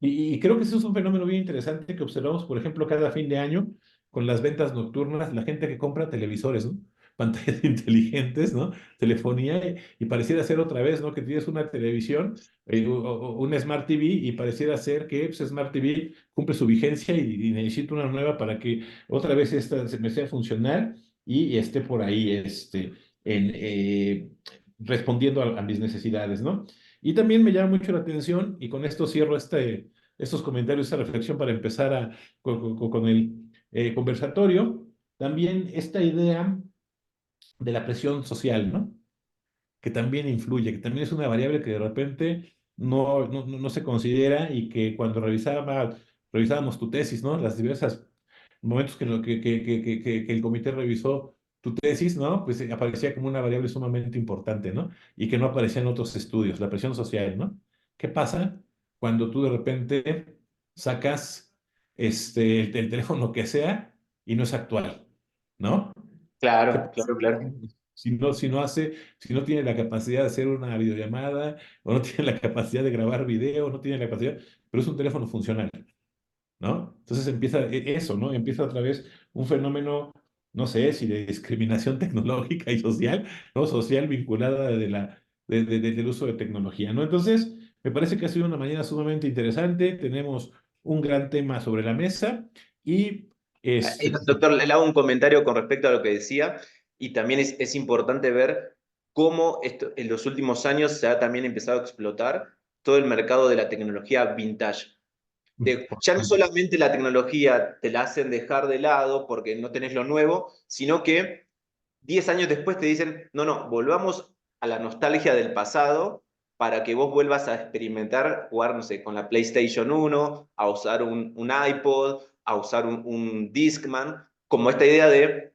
Y creo que eso es un fenómeno bien interesante que observamos, por ejemplo, cada fin de año con las ventas nocturnas, la gente que compra televisores, ¿no? Pantallas inteligentes, ¿no? Telefonía, y pareciera ser otra vez, ¿no? Que tienes una televisión, o un Smart TV, y pareciera ser que pues, Smart TV cumple su vigencia y necesito una nueva para que otra vez esta se me sea funcional y esté por ahí, en, respondiendo a mis necesidades, ¿no? Y también me llama mucho la atención, y con esto cierro estos comentarios, esta reflexión para empezar con el conversatorio, también esta idea de la presión social, ¿no? Que también influye, que también es una variable que de repente no se considera y que cuando revisábamos tu tesis, ¿no? Las diversas momentos que el comité revisó tu tesis, ¿no? Pues aparecía como una variable sumamente importante, ¿no? Y que no aparecía en otros estudios, la presión social, ¿no? ¿Qué pasa cuando tú de repente sacas el teléfono que sea y no es actual, ¿no? ¿Qué Claro, pasa claro, claro. si no tiene la capacidad de hacer una videollamada, o no tiene la capacidad de grabar video, no tiene la capacidad, pero es un teléfono funcional, ¿no? Entonces empieza eso, ¿no? Empieza otra vez un fenómeno, no sé si de discriminación tecnológica y social, ¿no? Social vinculada del uso de tecnología, ¿no? Entonces, me parece que ha sido una mañana sumamente interesante, tenemos un gran tema sobre la mesa y pues, Doctor, le hago un comentario con respecto a lo que decía y también es importante ver cómo esto, en los últimos años se ha también empezado a explotar todo el mercado de la tecnología vintage. Ya no solamente la tecnología te la hacen dejar de lado porque no tenés lo nuevo, sino que 10 años después te dicen, no, no, volvamos a la nostalgia del pasado para que vos vuelvas a experimentar, jugar, no sé, con la PlayStation 1, a usar un iPod, a usar un Discman, como esta idea de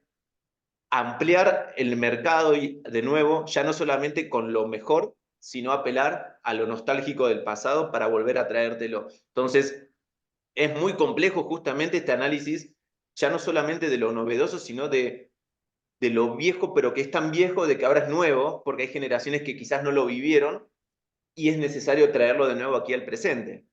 ampliar el mercado y de nuevo, ya no solamente con lo mejor, sino apelar a lo nostálgico del pasado para volver a traértelo. Entonces, es muy complejo justamente este análisis, ya no solamente de lo novedoso, sino de lo viejo, pero que es tan viejo de que ahora es nuevo, porque hay generaciones que quizás no lo vivieron y es necesario traerlo de nuevo aquí al presente.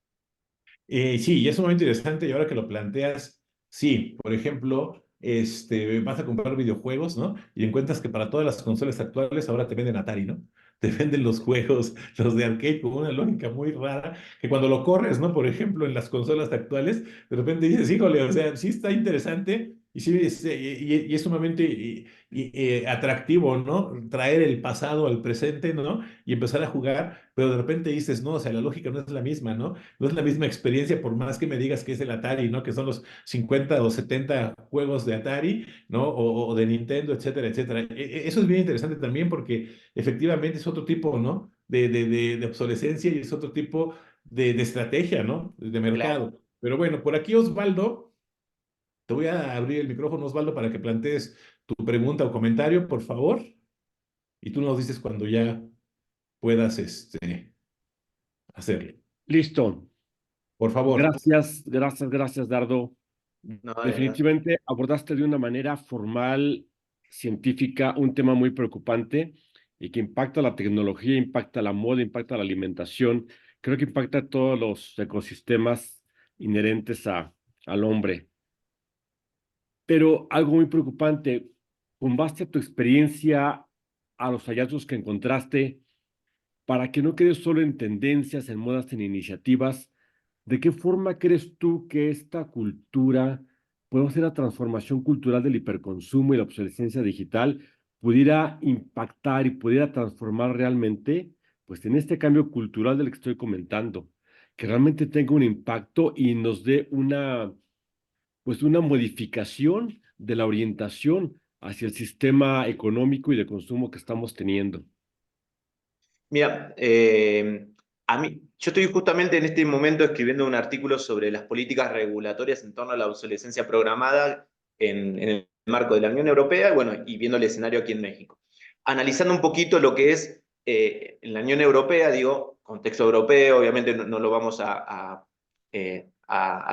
Sí, y es sumamente interesante y ahora que lo planteas, sí, por ejemplo, vas a comprar videojuegos, ¿no? Y encuentras que para todas las consolas actuales ahora te venden Atari, ¿no? Te venden los juegos, los de arcade, con una lógica muy rara, que cuando lo corres, ¿no? Por ejemplo, en las consolas actuales, de repente dices, híjole, o sea, sí está interesante Y sí, y es sumamente atractivo, ¿no? Traer el pasado al presente, ¿no? Y empezar a jugar, pero de repente dices, no, o sea, la lógica no es la misma, ¿no? No es la misma experiencia, por más que me digas que es el Atari, ¿no? Que son los 50 o 70 juegos de Atari, ¿no? O de Nintendo, etcétera, etcétera. Eso es bien interesante también porque efectivamente es otro tipo, ¿no? De obsolescencia y es otro tipo de estrategia, ¿no? De Claro. mercado. Pero bueno, por aquí Osvaldo. Te voy a abrir el micrófono, Osvaldo, para que plantees tu pregunta o comentario, por favor, y tú nos dices cuando ya puedas hacerlo. Listo. Por favor. Gracias, Dardo. No, de verdad. Definitivamente abordaste de una manera formal, científica, un tema muy preocupante y que impacta la tecnología, impacta la moda, impacta la alimentación. Creo que impacta todos los ecosistemas inherentes al hombre. Pero algo muy preocupante, con base a tu experiencia, a los hallazgos que encontraste, para que no quedes solo en tendencias, en modas, en iniciativas, ¿de qué forma crees tú que esta cultura, podemos hacer la transformación cultural del hiperconsumo y la obsolescencia digital, pudiera impactar y pudiera transformar realmente, pues en este cambio cultural del que estoy comentando, que realmente tenga un impacto y nos dé pues una modificación de la orientación hacia el sistema económico y de consumo que estamos teniendo? Mira, yo estoy justamente en este momento escribiendo un artículo sobre las políticas regulatorias en torno a la obsolescencia programada en el marco de la Unión Europea, y bueno, y viendo el escenario aquí en México. Analizando un poquito lo que es en la Unión Europea, digo, contexto europeo, obviamente no lo vamos a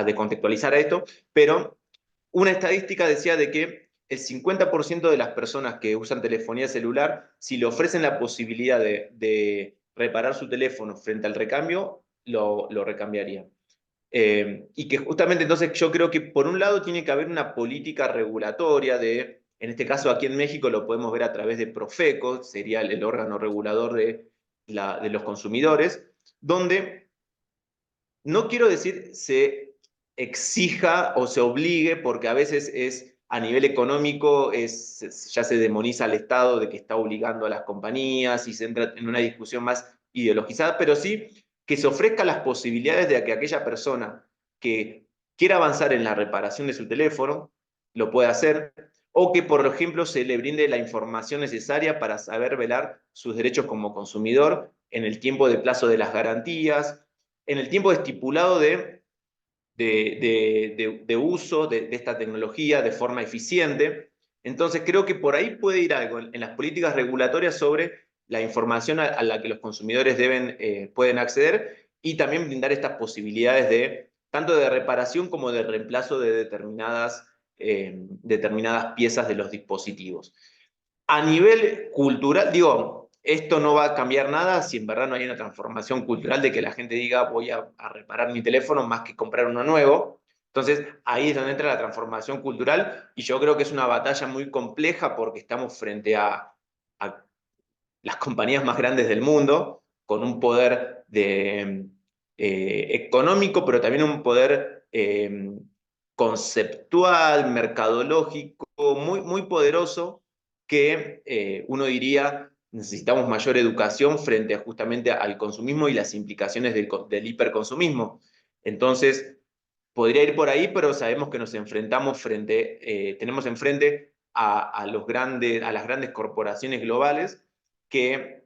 descontextualizar a esto, pero una estadística decía de que el 50% de las personas que usan telefonía celular, si le ofrecen la posibilidad de reparar su teléfono frente al recambio, lo recambiarían. Y que justamente entonces yo creo que por un lado tiene que haber una política regulatoria en este caso aquí en México lo podemos ver a través de Profeco, sería el órgano regulador de los consumidores, donde no quiero decir se exija o se obligue, porque a veces es a nivel económico, ya se demoniza al Estado de que está obligando a las compañías y se entra en una discusión más ideologizada, pero sí que se ofrezcan las posibilidades de que aquella persona que quiera avanzar en la reparación de su teléfono lo pueda hacer, o que, por ejemplo, se le brinde la información necesaria para saber velar sus derechos como consumidor en el tiempo de plazo de las garantías, en el tiempo estipulado de uso de esta tecnología de forma eficiente. Entonces creo que por ahí puede ir algo en las políticas regulatorias sobre la información a la que los consumidores pueden acceder y también brindar estas posibilidades tanto de reparación como de reemplazo de determinadas piezas de los dispositivos. A nivel cultural, digo, esto no va a cambiar nada si en verdad no hay una transformación cultural de que la gente diga voy a reparar mi teléfono más que comprar uno nuevo. Entonces, ahí es donde entra la transformación cultural y yo creo que es una batalla muy compleja porque estamos frente a las compañías más grandes del mundo, con un poder económico, pero también un poder conceptual, mercadológico, muy, muy poderoso, que uno diría necesitamos mayor educación frente justamente al consumismo y las implicaciones del hiperconsumismo. Entonces, podría ir por ahí, pero sabemos que nos enfrentamos tenemos enfrente a las grandes corporaciones globales que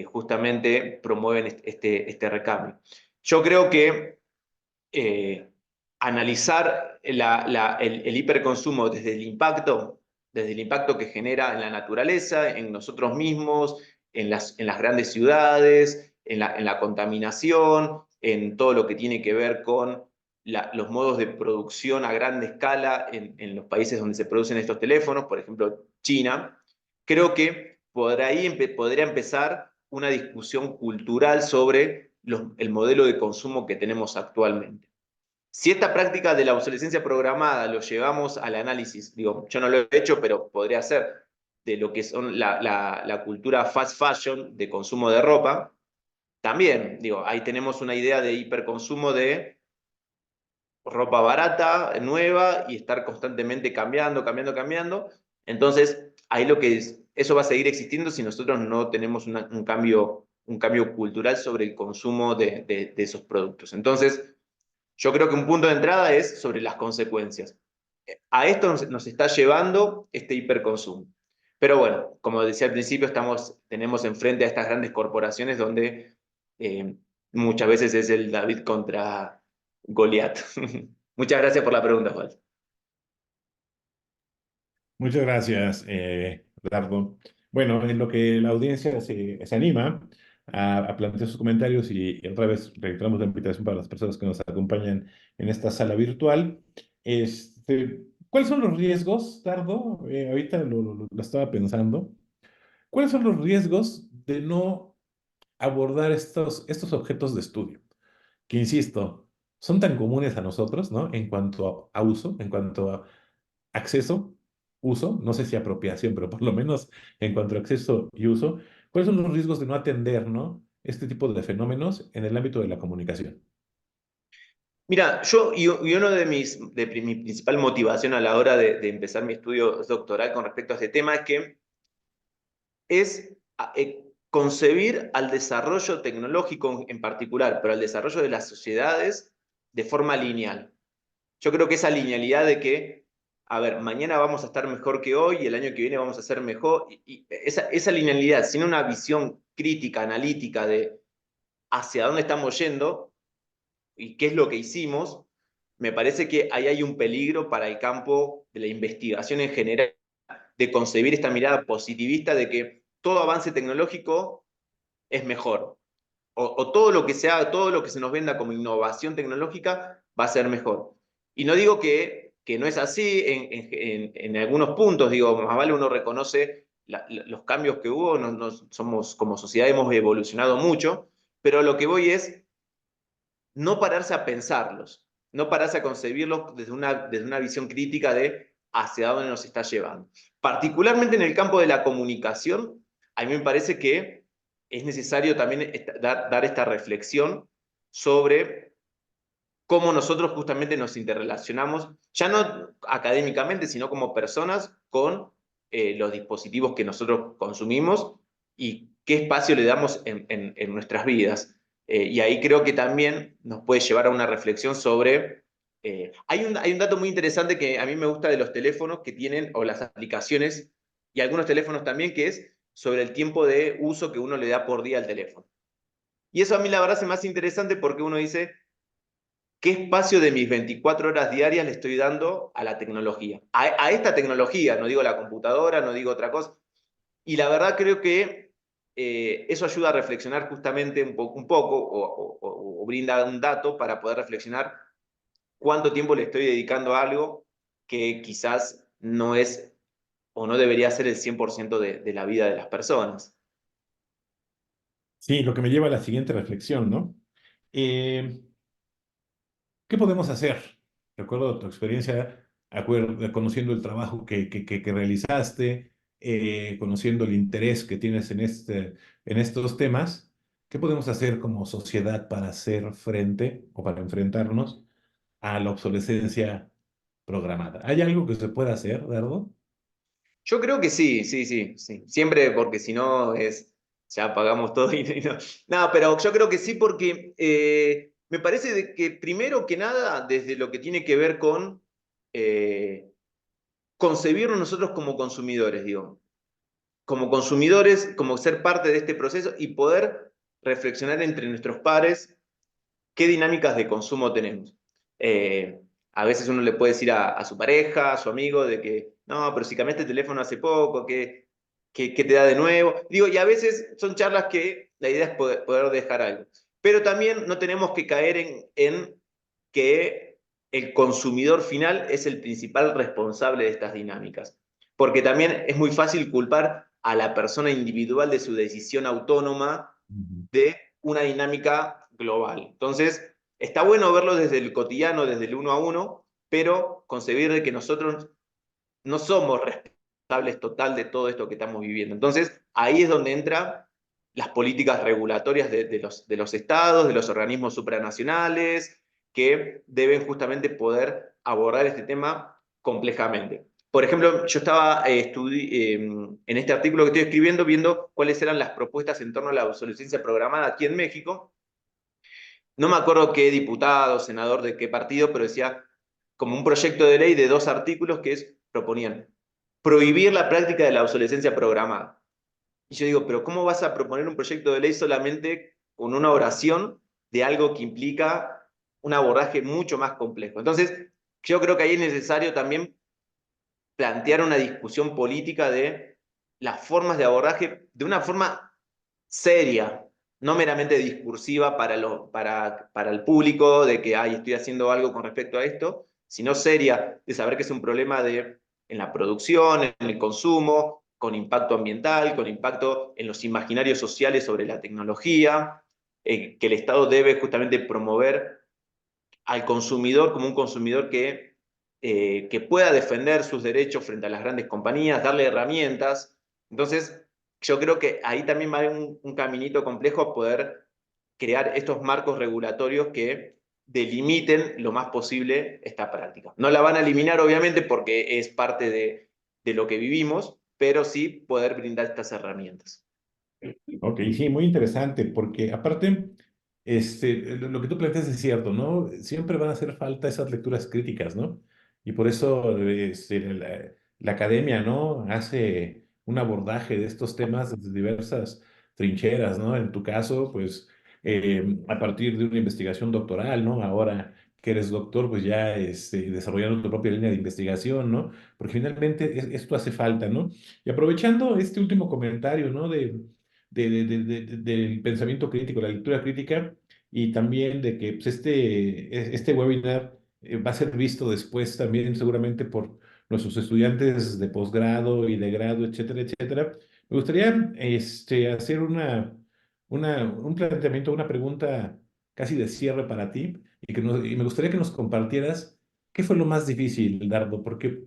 justamente promueven este recambio. Yo creo que analizar el hiperconsumo desde el impacto que genera en la naturaleza, en nosotros mismos, en las grandes ciudades, en la contaminación, en todo lo que tiene que ver con los modos de producción a gran escala en los países donde se producen estos teléfonos, por ejemplo China, creo que podría empezar una discusión cultural sobre el modelo de consumo que tenemos actualmente. Si esta práctica de la obsolescencia programada lo llevamos al análisis, digo, yo no lo he hecho, pero podría ser de lo que son la cultura fast fashion de consumo de ropa, también, digo, ahí tenemos una idea de hiperconsumo ropa barata, nueva, y estar constantemente cambiando. Entonces, ahí eso va a seguir existiendo si nosotros no tenemos un cambio cultural sobre el consumo de esos productos. Entonces, yo creo que un punto de entrada es sobre las consecuencias. A esto nos está llevando este hiperconsumo. Pero bueno, como decía al principio, tenemos enfrente a estas grandes corporaciones donde muchas veces es el David contra Goliat. Muchas gracias por la pregunta, Juan. Muchas gracias, Dardo. Bueno, en lo que la audiencia se anima a plantear sus comentarios y otra vez reiteramos la invitación para las personas que nos acompañan en esta sala virtual. ¿Cuáles son los riesgos, Dardo? Ahorita lo estaba pensando. ¿Cuáles son los riesgos de no abordar estos objetos de estudio? Que, insisto, son tan comunes a nosotros, ¿no? En cuanto a uso, en cuanto a acceso, uso, no sé si apropiación, pero por lo menos en cuanto a acceso y uso, ¿cuáles son los riesgos de no atender, ¿no? Este tipo de fenómenos en el ámbito de la comunicación? Mira, y uno de mi principal motivación a la hora de empezar mi estudio doctoral con respecto a este tema es que es concebir al desarrollo tecnológico en particular, pero al desarrollo de las sociedades de forma lineal. Yo creo que esa linealidad de que, a ver, mañana vamos a estar mejor que hoy y el año que viene vamos a ser mejor, y esa linealidad, sin una visión crítica, analítica de hacia dónde estamos yendo y qué es lo que hicimos, me parece que ahí hay un peligro para el campo de la investigación en general, de concebir esta mirada positivista de que todo avance tecnológico es mejor. O todo lo que todo lo que se nos venda como innovación tecnológica va a ser mejor. Y no digo que no es así en algunos puntos, digo, más vale uno reconoce los cambios que hubo, somos, como sociedad hemos evolucionado mucho, pero lo que voy es no pararse a pensarlos, no pararse a concebirlos desde una visión crítica de hacia dónde nos está llevando. Particularmente en el campo de la comunicación, a mí me parece que es necesario también dar esta reflexión sobre cómo nosotros justamente nos interrelacionamos, ya no académicamente, sino como personas con los dispositivos que nosotros consumimos y qué espacio le damos en nuestras vidas. Y ahí creo que también nos puede llevar a una reflexión sobre... hay un dato muy interesante que a mí me gusta de los teléfonos que tienen, o las aplicaciones, y algunos teléfonos también, que es sobre el tiempo de uso que uno le da por día al teléfono. Y eso a mí la verdad se me hace interesante porque uno dice, ¿qué espacio de mis 24 horas diarias le estoy dando a la tecnología? A esta tecnología, no digo la computadora, no digo otra cosa. Y la verdad creo que eso ayuda a reflexionar justamente un poco o brinda un dato para poder reflexionar cuánto tiempo le estoy dedicando a algo que quizás no es o no debería ser el 100% de la vida de las personas. Sí, lo que me lleva a la siguiente reflexión, ¿no? Eh, ¿Qué podemos hacer? De acuerdo a tu experiencia, conociendo el trabajo que realizaste, conociendo el interés que tienes en estos temas, ¿qué podemos hacer como sociedad para hacer frente o para enfrentarnos a la obsolescencia programada? ¿Hay algo que se pueda hacer, Dardo? Yo creo que sí, sí, sí, sí. Siempre porque si no ya pagamos todo y no. No, pero yo creo que sí porque me parece que primero que nada, desde lo que tiene que ver con concebirnos nosotros como consumidores, digo. Como consumidores, como ser parte de este proceso y poder reflexionar entre nuestros pares qué dinámicas de consumo tenemos. A veces uno le puede decir a su pareja, a su amigo, de que, no, pero si cambiaste el teléfono hace poco, ¿qué te da de nuevo? Digo, y a veces son charlas que la idea es poder dejar algo. Pero también no tenemos que caer en que el consumidor final es el principal responsable de estas dinámicas. Porque también es muy fácil culpar a la persona individual de su decisión autónoma Ujú. de una dinámica global. Entonces, está bueno verlo desde el cotidiano, desde el uno a uno, pero concebir de que nosotros no somos responsables total de todo esto que estamos viviendo. Entonces, ahí es donde entran las políticas regulatorias de los estados, de los organismos supranacionales, que deben justamente poder abordar este tema complejamente. Por ejemplo, yo estaba en este artículo que estoy escribiendo viendo cuáles eran las propuestas en torno a la obsolescencia programada aquí en México. No me acuerdo qué diputado, senador de qué partido, pero decía como un proyecto de ley de 2 artículos proponían prohibir la práctica de la obsolescencia programada. Y yo digo, pero ¿cómo vas a proponer un proyecto de ley solamente con una oración de algo que implica un abordaje mucho más complejo? Entonces, yo creo que ahí es necesario también plantear una discusión política de las formas de abordaje de una forma seria, no meramente discursiva para el público, de que estoy haciendo algo con respecto a esto, sino seria, de saber que es un problema en la producción, en el consumo, con impacto ambiental, con impacto en los imaginarios sociales sobre la tecnología, que el Estado debe justamente promover al consumidor como un consumidor que pueda defender sus derechos frente a las grandes compañías, darle herramientas. Entonces, yo creo que ahí también va a haber un caminito complejo a poder crear estos marcos regulatorios que delimiten lo más posible esta práctica. No la van a eliminar, obviamente, porque es parte de lo que vivimos, pero sí poder brindar estas herramientas. Ok, sí, muy interesante, porque aparte, lo que tú planteas es cierto, ¿no? Siempre van a hacer falta esas lecturas críticas, ¿no? Y por eso la academia, ¿no? Hace un abordaje de estos temas desde diversas trincheras, ¿no? En tu caso, pues, a partir de una investigación doctoral, ¿no? Ahora que eres doctor, pues ya desarrollando tu propia línea de investigación, ¿no? Porque finalmente esto hace falta, ¿no? Y aprovechando este último comentario, ¿no? Del pensamiento crítico, la lectura crítica, y también de que pues, este webinar va a ser visto después también seguramente por nuestros estudiantes de posgrado y de grado, etcétera, etcétera. Me gustaría hacer un planteamiento, una pregunta casi de cierre para ti, y me gustaría que nos compartieras qué fue lo más difícil, Dardo, porque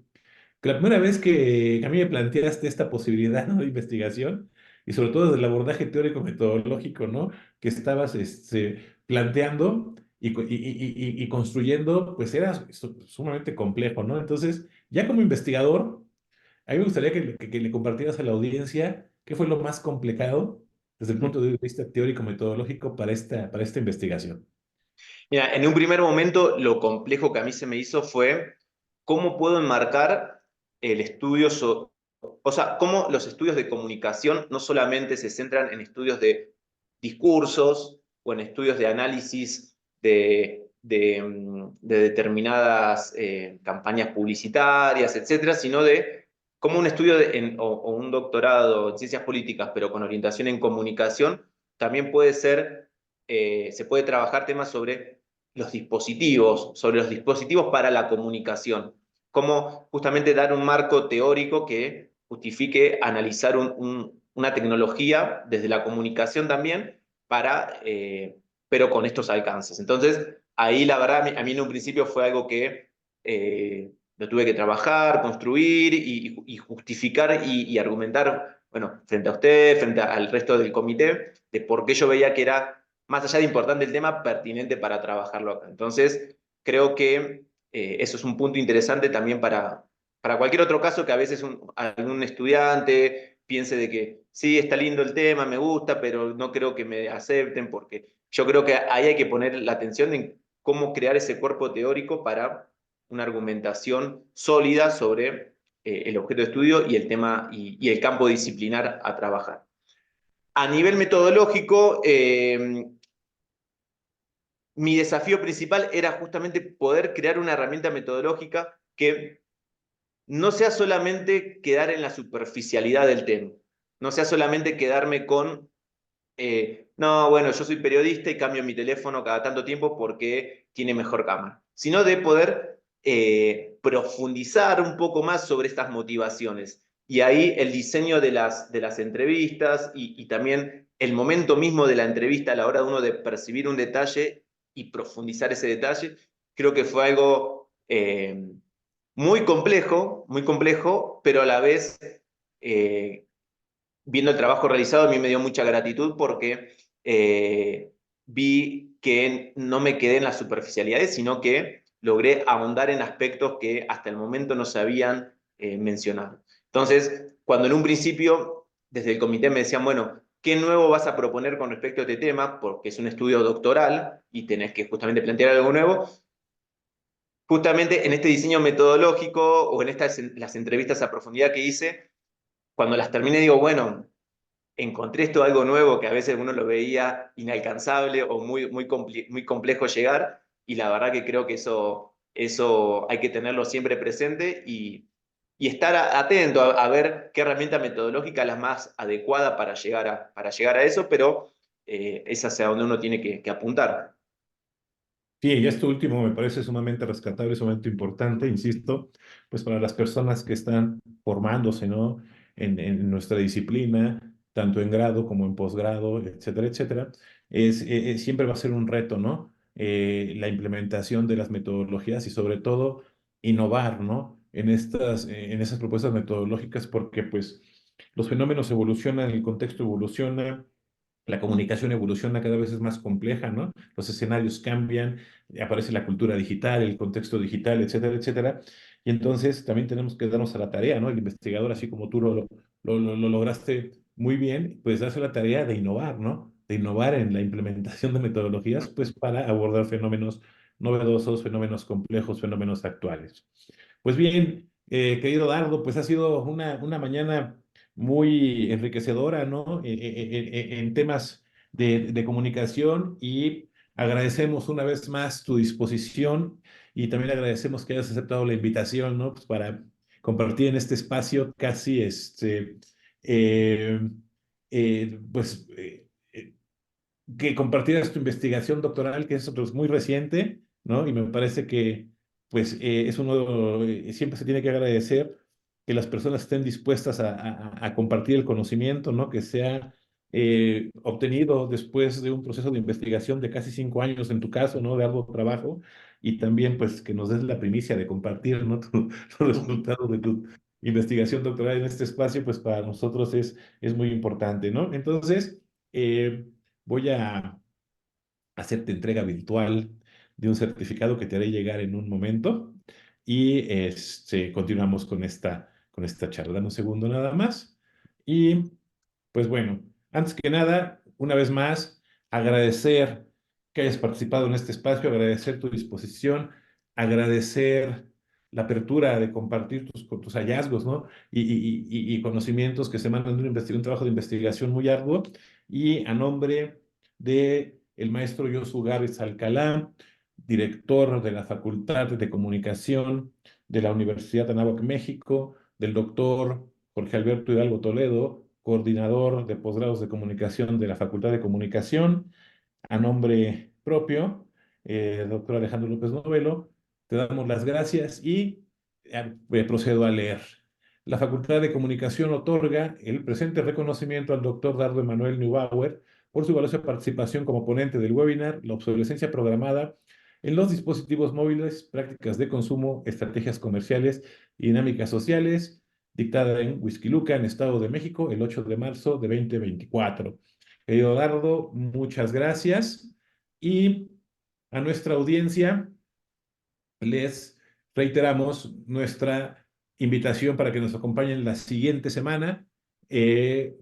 la primera vez que a mí me planteaste esta posibilidad, ¿no? de investigación, y sobre todo desde el abordaje teórico-metodológico, ¿no? que estabas planteando y construyendo, pues era sumamente complejo, ¿no? Entonces, ya como investigador, a mí me gustaría que le compartieras a la audiencia qué fue lo más complicado desde el punto de vista teórico-metodológico para esta investigación. Mira, en un primer momento lo complejo que a mí se me hizo fue cómo puedo enmarcar el estudio, o sea, cómo los estudios de comunicación no solamente se centran en estudios de discursos o en estudios de análisis de determinadas campañas publicitarias, etcétera, sino de cómo un estudio o un doctorado en ciencias políticas, pero con orientación en comunicación, también puede ser, se puede trabajar temas sobre sobre los dispositivos para la comunicación. Cómo justamente dar un marco teórico que justifique analizar una tecnología desde la comunicación también, pero con estos alcances. Entonces, ahí la verdad, a mí en un principio fue algo que lo tuve que trabajar, construir y justificar y argumentar, bueno, frente a usted, frente al resto del comité, de por qué yo veía que era, más allá de importante el tema, pertinente para trabajarlo acá. Entonces, creo que eso es un punto interesante también para cualquier otro caso que a veces algún estudiante piense de que sí, está lindo el tema, me gusta, pero no creo que me acepten, porque yo creo que ahí hay que poner la atención en cómo crear ese cuerpo teórico para una argumentación sólida sobre el objeto de estudio y el tema y el campo disciplinar a trabajar. A nivel metodológico, mi desafío principal era justamente poder crear una herramienta metodológica que no sea solamente quedar en la superficialidad del tema, no sea solamente quedarme con, no, bueno, yo soy periodista y cambio mi teléfono cada tanto tiempo porque tiene mejor cámara, sino de poder profundizar un poco más sobre estas motivaciones. Y ahí el diseño de las entrevistas y también el momento mismo de la entrevista a la hora de uno de percibir un detalle y profundizar ese detalle, creo que fue algo muy complejo, pero a la vez, eh, viendo el trabajo realizado, a mí me dio mucha gratitud porque vi que no me quedé en las superficialidades, sino que logré ahondar en aspectos que hasta el momento no se habían mencionado. Entonces, cuando en un principio desde el comité me decían, bueno, ¿qué nuevo vas a proponer con respecto a este tema? Porque es un estudio doctoral y tenés que justamente plantear algo nuevo. Justamente en este diseño metodológico o en las entrevistas a profundidad que hice, cuando las terminé digo, bueno, encontré esto algo nuevo que a veces uno lo veía inalcanzable o muy complejo llegar, y la verdad que creo que eso hay que tenerlo siempre presente y estar atento a ver qué herramienta metodológica es la más adecuada para llegar a eso, pero es hacia donde uno tiene que apuntar. Sí, y esto último me parece sumamente rescatable, sumamente importante, insisto, pues para las personas que están formándose, ¿no? En nuestra disciplina, tanto en grado como en posgrado, etcétera, etcétera, siempre va a ser un reto, ¿no? La implementación de las metodologías y sobre todo innovar, ¿no? En esas propuestas metodológicas porque pues los fenómenos evolucionan, el contexto evoluciona, la comunicación evoluciona, cada vez es más compleja, ¿no? Los escenarios cambian, aparece la cultura digital, el contexto digital, etcétera, etcétera. Y entonces también tenemos que darnos a la tarea, ¿no? El investigador, así como tú lo lograste muy bien, pues darse la tarea de innovar, ¿no? De innovar en la implementación de metodologías, pues para abordar fenómenos novedosos, fenómenos complejos, fenómenos actuales. Pues bien, querido Dardo, pues ha sido una mañana muy enriquecedora, ¿no? En temas de comunicación y agradecemos una vez más tu disposición y también agradecemos que hayas aceptado la invitación, ¿no? Pues para compartir en este espacio casi eh, pues que compartieras tu investigación doctoral, que es pues, muy reciente, ¿no? Y me parece que, pues, siempre se tiene que agradecer que las personas estén dispuestas a compartir el conocimiento, ¿no? Que sea obtenido después de un proceso de investigación de casi 5 años, en tu caso, ¿no? De arduo trabajo, y también, pues, que nos des la primicia de compartir, ¿no? Los resultados de tu investigación doctoral en este espacio, pues, para nosotros es muy importante, ¿no? Entonces, voy a hacerte entrega virtual de un certificado que te haré llegar en un momento y continuamos con esta charla. Dame un segundo nada más. Y pues bueno, antes que nada, una vez más, agradecer que hayas participado en este espacio, agradecer tu disposición, agradecer la apertura de compartir tus hallazgos, ¿no? Y conocimientos que se mandan de un trabajo de investigación muy arduo. Y a nombre de el maestro Yosu Gávez Alcalá, director de la Facultad de Comunicación de la Universidad de Anáhuac, México, del doctor Jorge Alberto Hidalgo Toledo, coordinador de posgrados de comunicación de la Facultad de Comunicación, a nombre propio, doctor Alejandro López Novelo, te damos las gracias y procedo a leer. La Facultad de Comunicación otorga el presente reconocimiento al doctor Dardo Emanuel Neubauer por su valiosa participación como ponente del webinar La obsolescencia programada en los dispositivos móviles, prácticas de consumo, estrategias comerciales y dinámicas sociales, dictada en Huixquiluca, en Estado de México, el 8 de marzo de 2024. Querido Dardo, muchas gracias. Y a nuestra audiencia les reiteramos nuestra invitación para que nos acompañen la siguiente semana,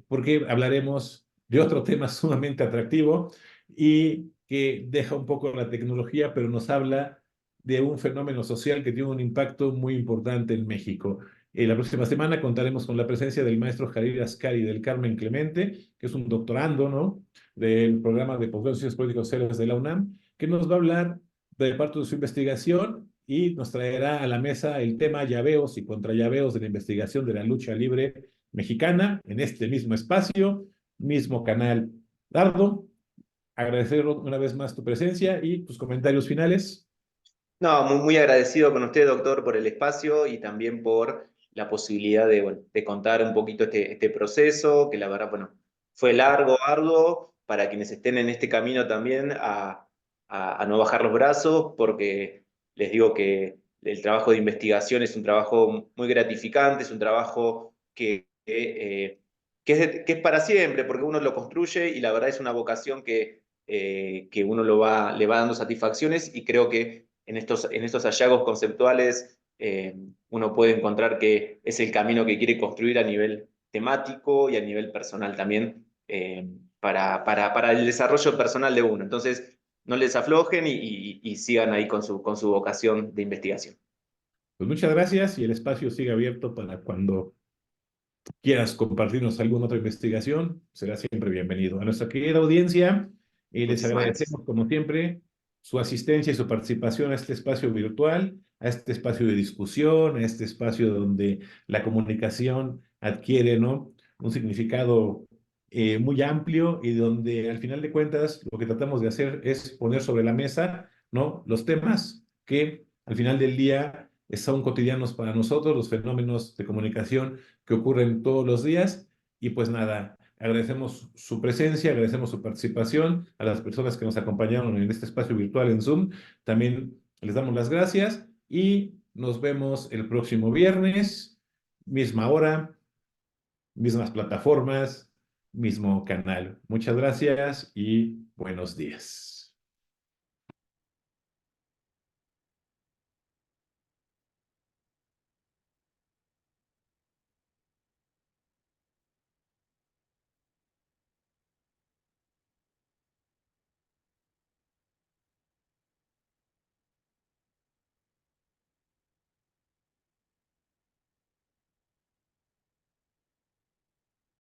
porque hablaremos de otro tema sumamente atractivo y que deja un poco la tecnología, pero nos habla de un fenómeno social que tiene un impacto muy importante en México. La próxima semana contaremos con la presencia del maestro Javier Ascari del Carmen Clemente, que es un doctorando, ¿no? Del programa de posgrado en Ciencias Políticas Sociales de la UNAM, que nos va a hablar de parte de su investigación y nos traerá a la mesa el tema llaveos y contrallaveos de la investigación de la lucha libre mexicana en este mismo espacio, mismo canal. Dardo, agradecer una vez más tu presencia y tus comentarios finales. No, muy agradecido con usted, doctor, por el espacio y también por la posibilidad de, bueno, de contar un poquito este proceso, que la verdad, bueno, fue largo, arduo, para quienes estén en este camino también a no bajar los brazos, porque les digo que el trabajo de investigación es un trabajo muy gratificante, es un trabajo que es para siempre, porque uno lo construye y la verdad es una vocación que que uno le va dando satisfacciones, y creo que en estos hallazgos conceptuales uno puede encontrar que es el camino que quiere construir a nivel temático y a nivel personal también, para el desarrollo personal de uno. Entonces, no les aflojen y sigan ahí con su vocación de investigación. Pues muchas gracias y el espacio sigue abierto para cuando quieras compartirnos alguna otra investigación, será siempre bienvenido. A nuestra querida audiencia, les Muchísimas gracias. agradecemos como siempre su asistencia y su participación a este espacio virtual, a este espacio de discusión, a este espacio donde la comunicación adquiere, ¿no?, un significado muy amplio, y donde al final de cuentas lo que tratamos de hacer es poner sobre la mesa, ¿no?, los temas que al final del día son cotidianos para nosotros, los fenómenos de comunicación que ocurren todos los días. Y pues nada, agradecemos su presencia, agradecemos su participación a las personas que nos acompañaron en este espacio virtual en Zoom. También les damos las gracias y nos vemos el próximo viernes, misma hora, mismas plataformas, mismo canal. Muchas gracias y buenos días.